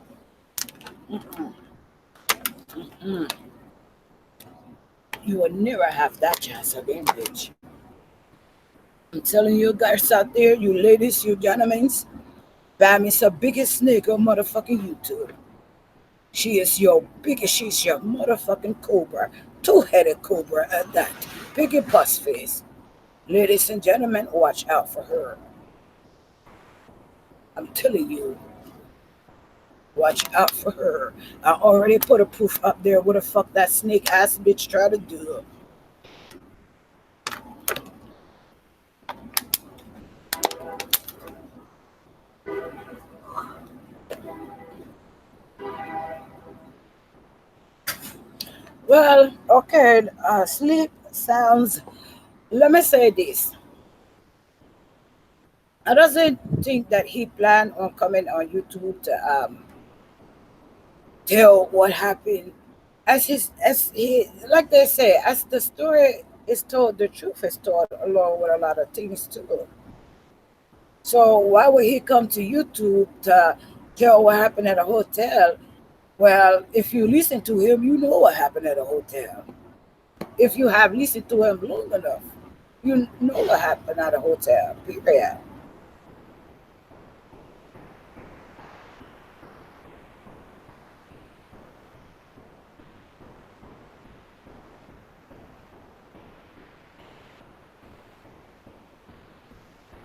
B: You will never have that chance again, bitch. I'm telling you guys out there, you ladies, you gentlemen, Bam is the biggest snake on motherfucking YouTube. She is your biggest, she's your motherfucking cobra. Two-headed cobra at that. Biggie puss face. Ladies and gentlemen, watch out for her. I'm telling you, watch out for her. I already put a proof up there. What the fuck that snake ass bitch try to do? Well, okay, sleep sounds. Let me say this. I doesn't think that he planned on coming on YouTube to tell what happened. As he like they say, as the story is told, the truth is told along with a lot of things too. So why would he come to YouTube to tell what happened at a hotel? Well, if you listen to him, you know what happened at a hotel. If you have listened to him long enough, you know what happened at a hotel. Period.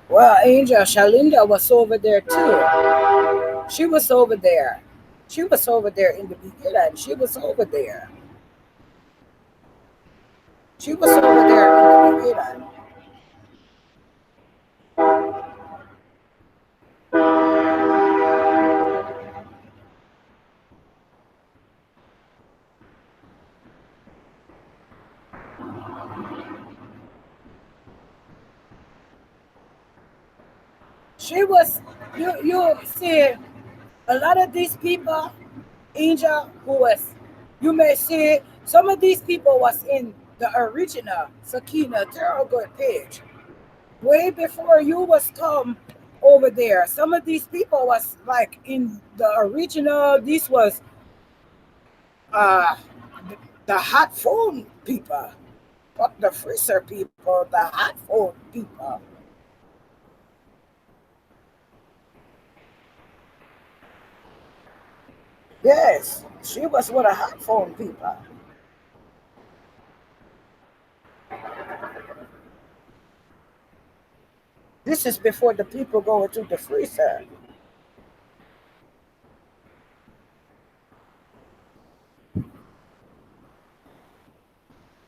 B: Well, Angel, Shalinda was over there too. She was over there. She was over there in the beginning. She was over there. She was over there in the beginning. She was. You see, a lot of these people, Angel, who was, you may say, some of these people was in the original Sakina Thorogood page way before you was come over there. Some of these people was like in the original. This was uh the hot phone people, fuck the freezer people, the hot phone people. Yes, she was with a hot phone people. This is before the people go into the freezer.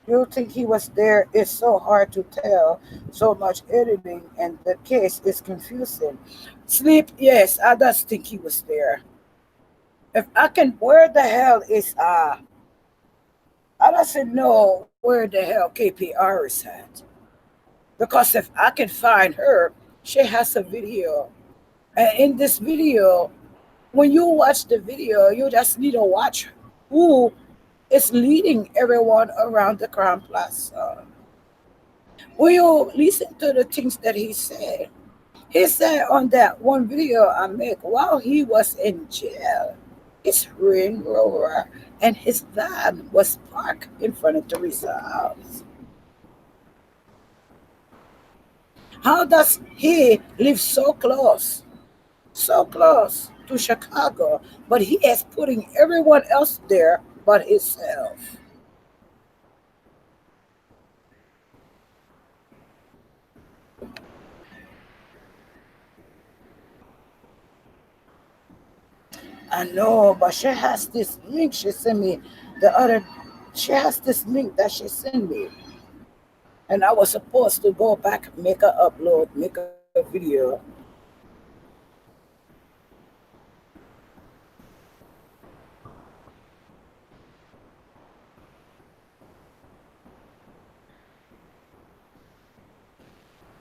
B: You think he was there? It's so hard to tell. So much editing, and the case is confusing. Sleep, yes, I just think he was there. If I can, where the hell is I doesn't know where the hell KPR is at. Because if I can find her, she has a video. And in this video, when you watch the video, you just need to watch who is leading everyone around the Crown Plaza. When you listen to the things that he said on that one video I make while he was in jail, his Range Rover and his van was parked in front of Teresa's house. How does he live so close to Chicago, but he is putting everyone else there but himself? I know, but she has this link she sent me the other. She has this link that she sent me, and I was supposed to go back, make a upload, make a video.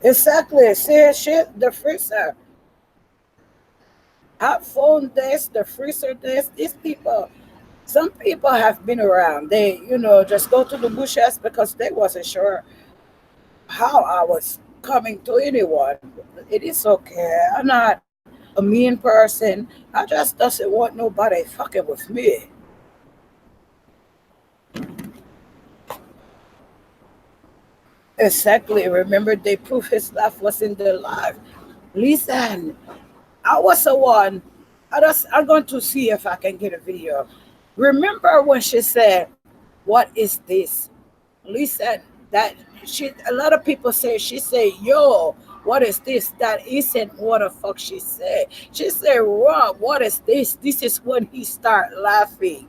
B: Exactly. See, shit, the freezer, hot phone desk, the freezer desk. These people, some people have been around. They, just go to the bushes because they wasn't sure how I was coming to anyone. It is okay. I'm not a mean person. I just doesn't want nobody fucking with me. Exactly. Remember, they proved his life was in their life. Listen, I was the one. I'm going to see if I can get a video. Remember when she said, "What is this?" Listen. That a lot of people say, she say, yo, what is this? That isn't what the fuck she said. She said, Rob, what is this? This is when he start laughing.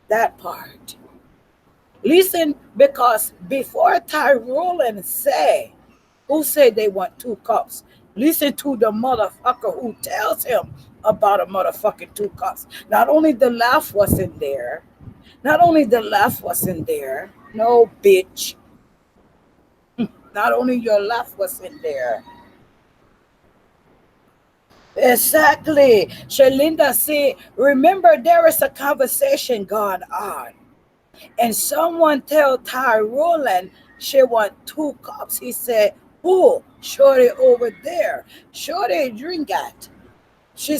B: That part. Listen, because before Ty Rowland say, who said they want 2 cups, listen to the motherfucker who tells him about a motherfucking 2 cups. Not only the laugh wasn't there, not only the laugh wasn't there, no bitch. Not only your laugh wasn't there. Exactly. Shalinda said, remember there is a conversation going on. And someone tell Ty Rowland she want 2 cups. He said, who? Shorty over there. Shorty drink that. She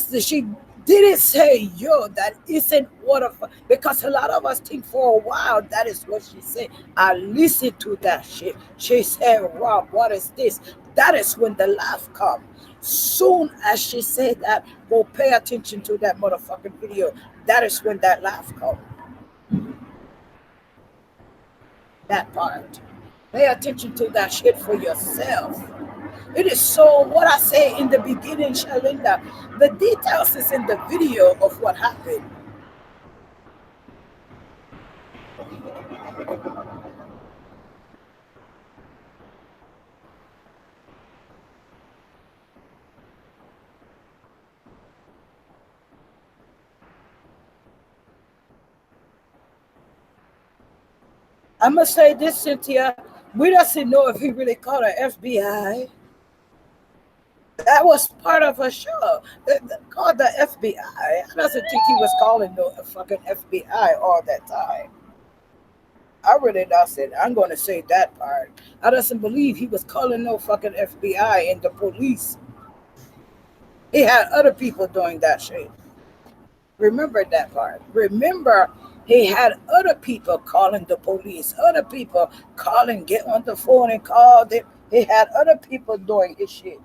B: didn't say, yo, that isn't what a because a lot of us think for a while that is what she said. I listened to that shit. She said, Rob, what is this? That is when the laugh come. Soon as she said that, go pay attention to that motherfucking video. That is when that laugh come. That part. Pay attention to that shit for yourself. It is so what I say in the beginning, Shalinda. The details is in the video of what happened. I must say this, Cynthia. We doesn't know if he really called her FBI. That was part of a show. Called the FBI. I doesn't think he was calling no fucking FBI all that time. I really doesn't. I'm going to say that part. I doesn't believe he was calling no fucking FBI and the police. He had other people doing that shit. Remember that part. Remember, he had other people calling the police, other people calling, get on the phone and call them. He had other people doing his shit.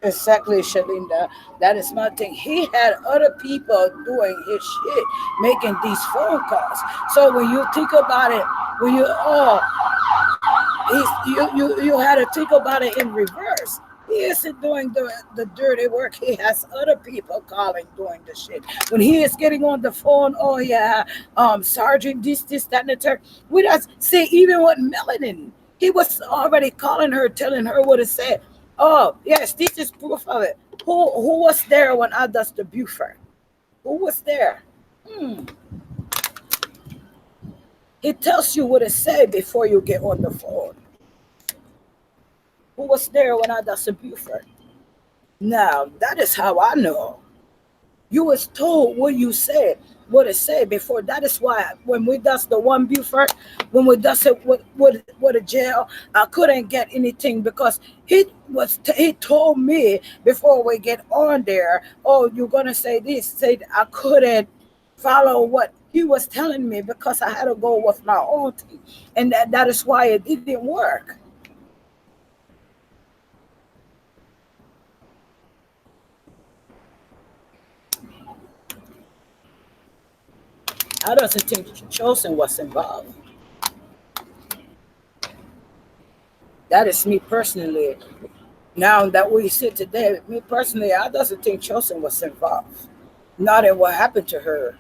B: Exactly, Shalinda. That is my thing. He had other people doing his shit, making these phone calls. So when you think about it, when you you had to think about it in reverse. He isn't doing the dirty work. He has other people calling, doing the shit. When he is getting on the phone, oh yeah, Sergeant, this, that, and the third. We just see even with Melanin, he was already calling her, telling her what to say. Oh yes, this is proof of it. Who was there when I does the Buford? Who was there? Hmm. He tells you what to say before you get on the phone. Who was there when I does the Buford? Now that is how I know. You was told what you said, what to say before. That is why when we does the one Buford, when we does it with a jail, I couldn't get anything because he told me before we get on there, oh, you're gonna say this, say that. I couldn't follow what he was telling me because I had to go with my own thing. And that is why it didn't work. I doesn't think Chosen was involved. That is me personally. Now that we sit today, me personally, I doesn't think Chosen was involved. Not in what happened to her.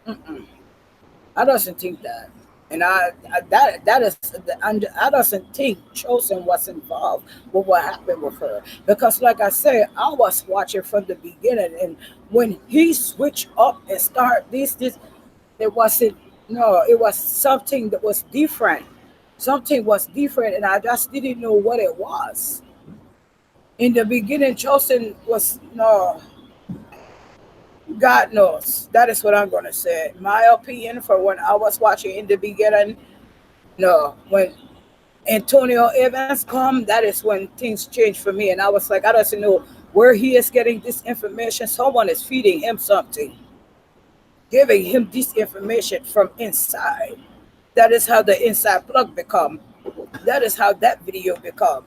B: Mm-mm. I doesn't think that. And that is I doesn't think Chosen was involved with what happened with her because, like I said, I was watching from the beginning, and when he switched up and start this, it wasn't. No, it was something that was different. Something was different, and I just didn't know what it was. In the beginning, Chosen was no. God knows. That is what I'm gonna say. My opinion for when I was watching in the beginning, no, when Antonio Evans come, that is when things changed for me, and I was like, I don't know where he is getting this information. Someone is feeding him something. giving him this information from inside. That is how the inside plug become. That is how that video become.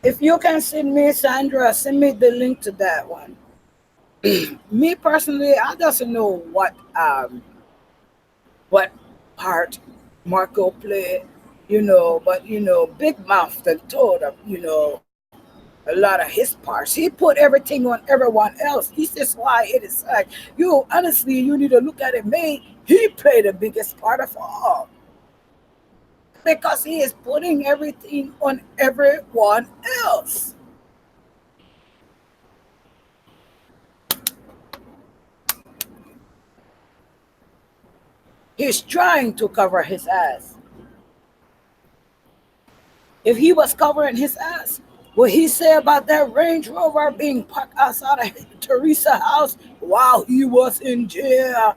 B: If you can send me, Sandra, send me the link to that one. Me personally, I doesn't know what part Marco played, but Big Mouth that told him, a lot of his parts. He put everything on everyone else. This is why it is like, honestly, you need to look at it. He played the biggest part of all because he is putting everything on everyone else. He's trying to cover his ass. If he was covering his ass, what he said about that Range Rover being parked outside of Teresa's house while he was in jail,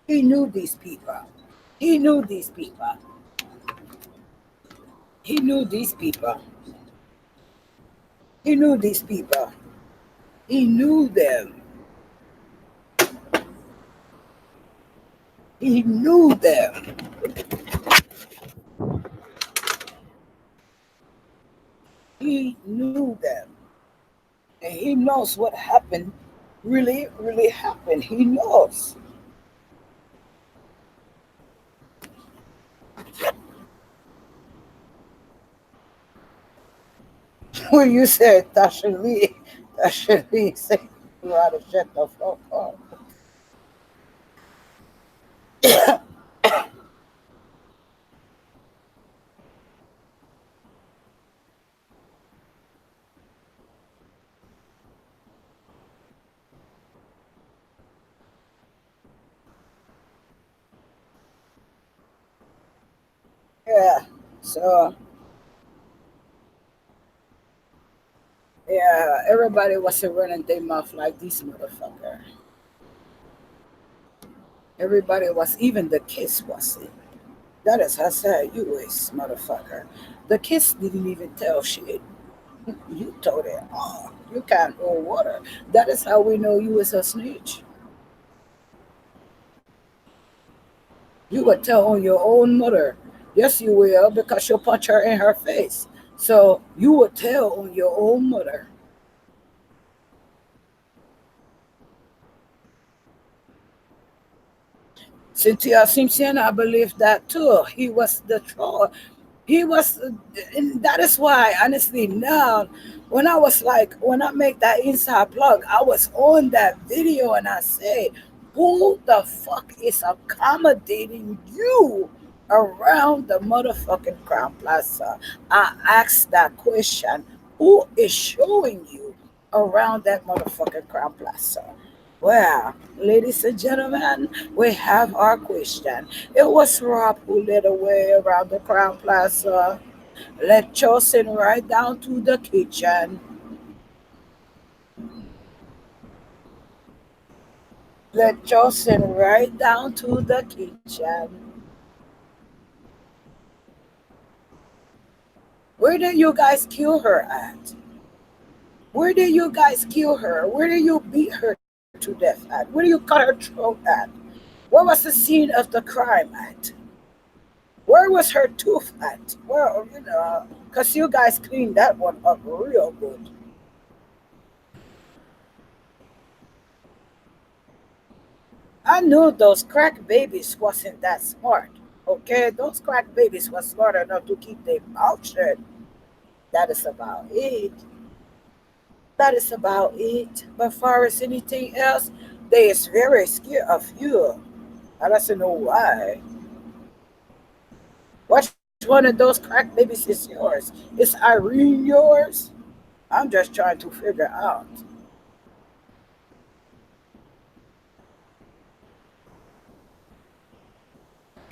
B: he knew these people. He knew these people. He knew these people. He knew these people. He knew them. He knew them. He knew them. And he knows what happened really, really happened. He knows. When you said Tasha Lee said you ought to shut the fuck up. Yeah. So yeah, everybody was running their mouth like this motherfucker. Everybody was, even the kiss was it. That is how sad you is, motherfucker. The kiss didn't even tell shit. You told it all. You can't hold water. That is how we know you is a snitch. You would tell on your own mother. Yes, you will, because you'll punch her in her face. So you would tell on your own mother. Cynthia Simpson, I believe that too. He was the troll. He was, and that is why, honestly, now, when I make that inside plug, I was on that video and I said, who the fuck is accommodating you around the motherfucking Crown Plaza? I asked that question. Who is showing you around that motherfucking Crown Plaza? Well, ladies and gentlemen, we have our question. It was Rob who led the way around the Crown Plaza, led Chosen right down to the kitchen, led Chosen right down to the kitchen. Where did you guys kill her at? Where did you guys kill her? Where did you beat her to death at? Where did you cut her throat at? Where was the scene of the crime at? Where was her tooth at? Well, because you guys cleaned that one up real good. I knew those crack babies wasn't that smart. Okay, those crack babies was smart enough to keep their mouth shut. That is about it. That is about it. But far as anything else, they is very scared of you. I don't know why. Which one of those crack babies is yours? Is Irene yours? I'm just trying to figure out.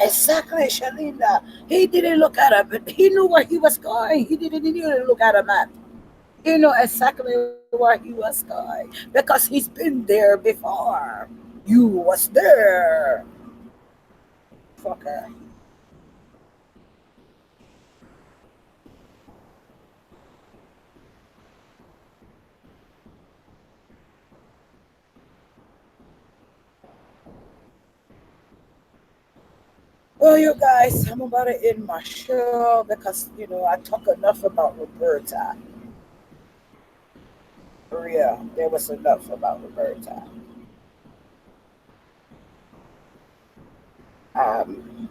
B: Exactly, Shalina. He didn't look at her, but he knew where he was going. He didn't even look at a map. He know exactly where he was going because he's been there before. You was there, fucker. Well, you guys, I'm about to end my show because I talk enough about Roberta. Maria, there was enough about Roberta. Um,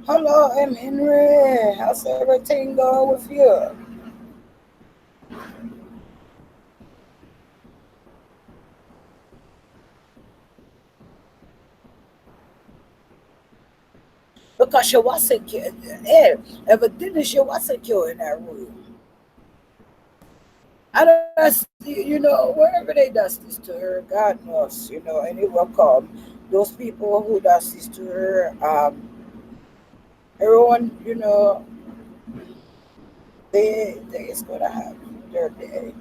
B: Hello, M. Henry. How's everything going with you? Because she wasn't evidently she wasn't killed in that room. I don't wherever they does this to her, God knows, and it will come. Those people who does this to her, everyone, they is gonna have their day.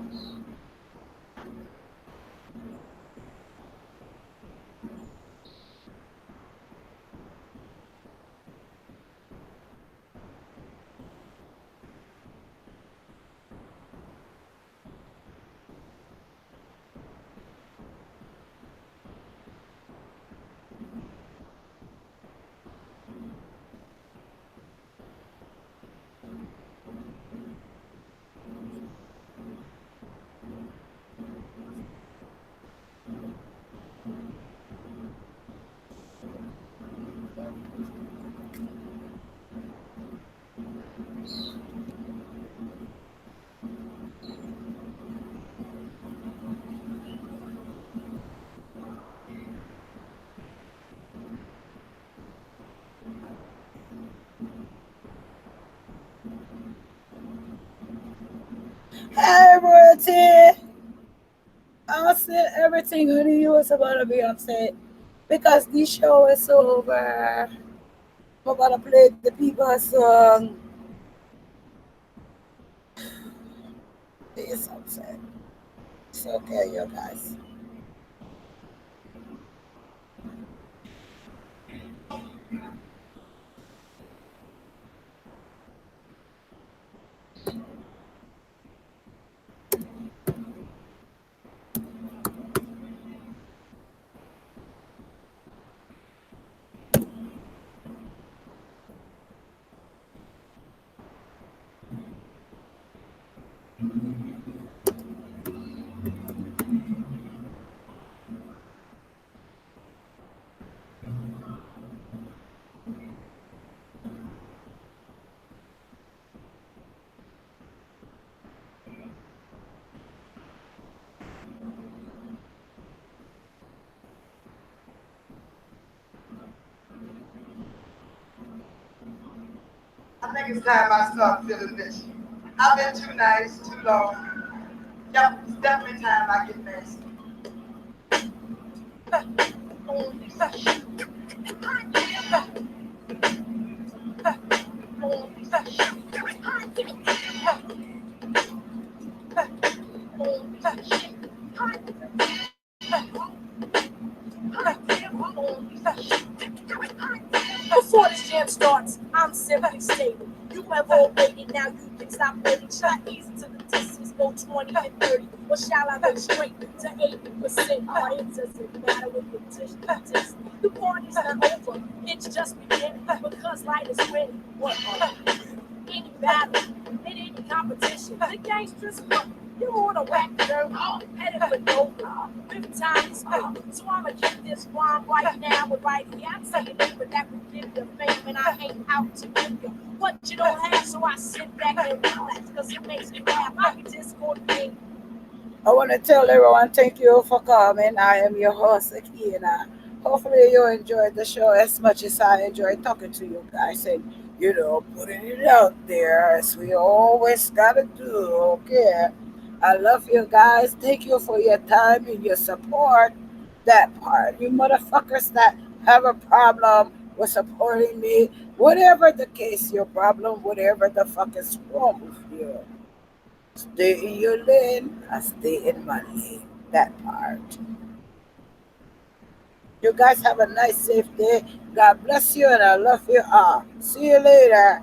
B: Hey, Royalty, I'll say everything honey you was about to be upset because this show is over. I'm about to play the people song. It's upset. It's okay, you guys.
D: I think it's time I start feeling this. I've been too nice, too long. Yep, it's definitely time I get nasty.
E: Before this jam starts, I'm simply stating. You have all waited, now you can stop waiting. Try easy to the distance, go 20 and 30. Or shall I go straight to 80%? Oh, it doesn't matter with the test. The party's not over, it's just beginning. Because light is winning. What are you? Any battle, in any competition. The gangsters look You wanna whack dirt, headed for nowhere. Big time is me. So I'ma get this rhyme right now and right here. I'm saying neighbor that will give you fame, and I ain't out to give you what you don't have. So I sit back and relax, cause it makes me laugh. I can just go thing.
B: I want to tell everyone thank you for coming. I am your host, Akina. Hopefully, you enjoyed the show as much as I enjoyed talking to you guys and, putting it out there as we always got to do. Okay. I love you guys. Thank you for your time and your support. That part. You motherfuckers that have a problem with supporting me, whatever the case, your problem, whatever the fuck is wrong with you. Stay in your lane, I stay in my lane. That part. You guys have a nice, safe day. God bless you, and I love you all. See you later.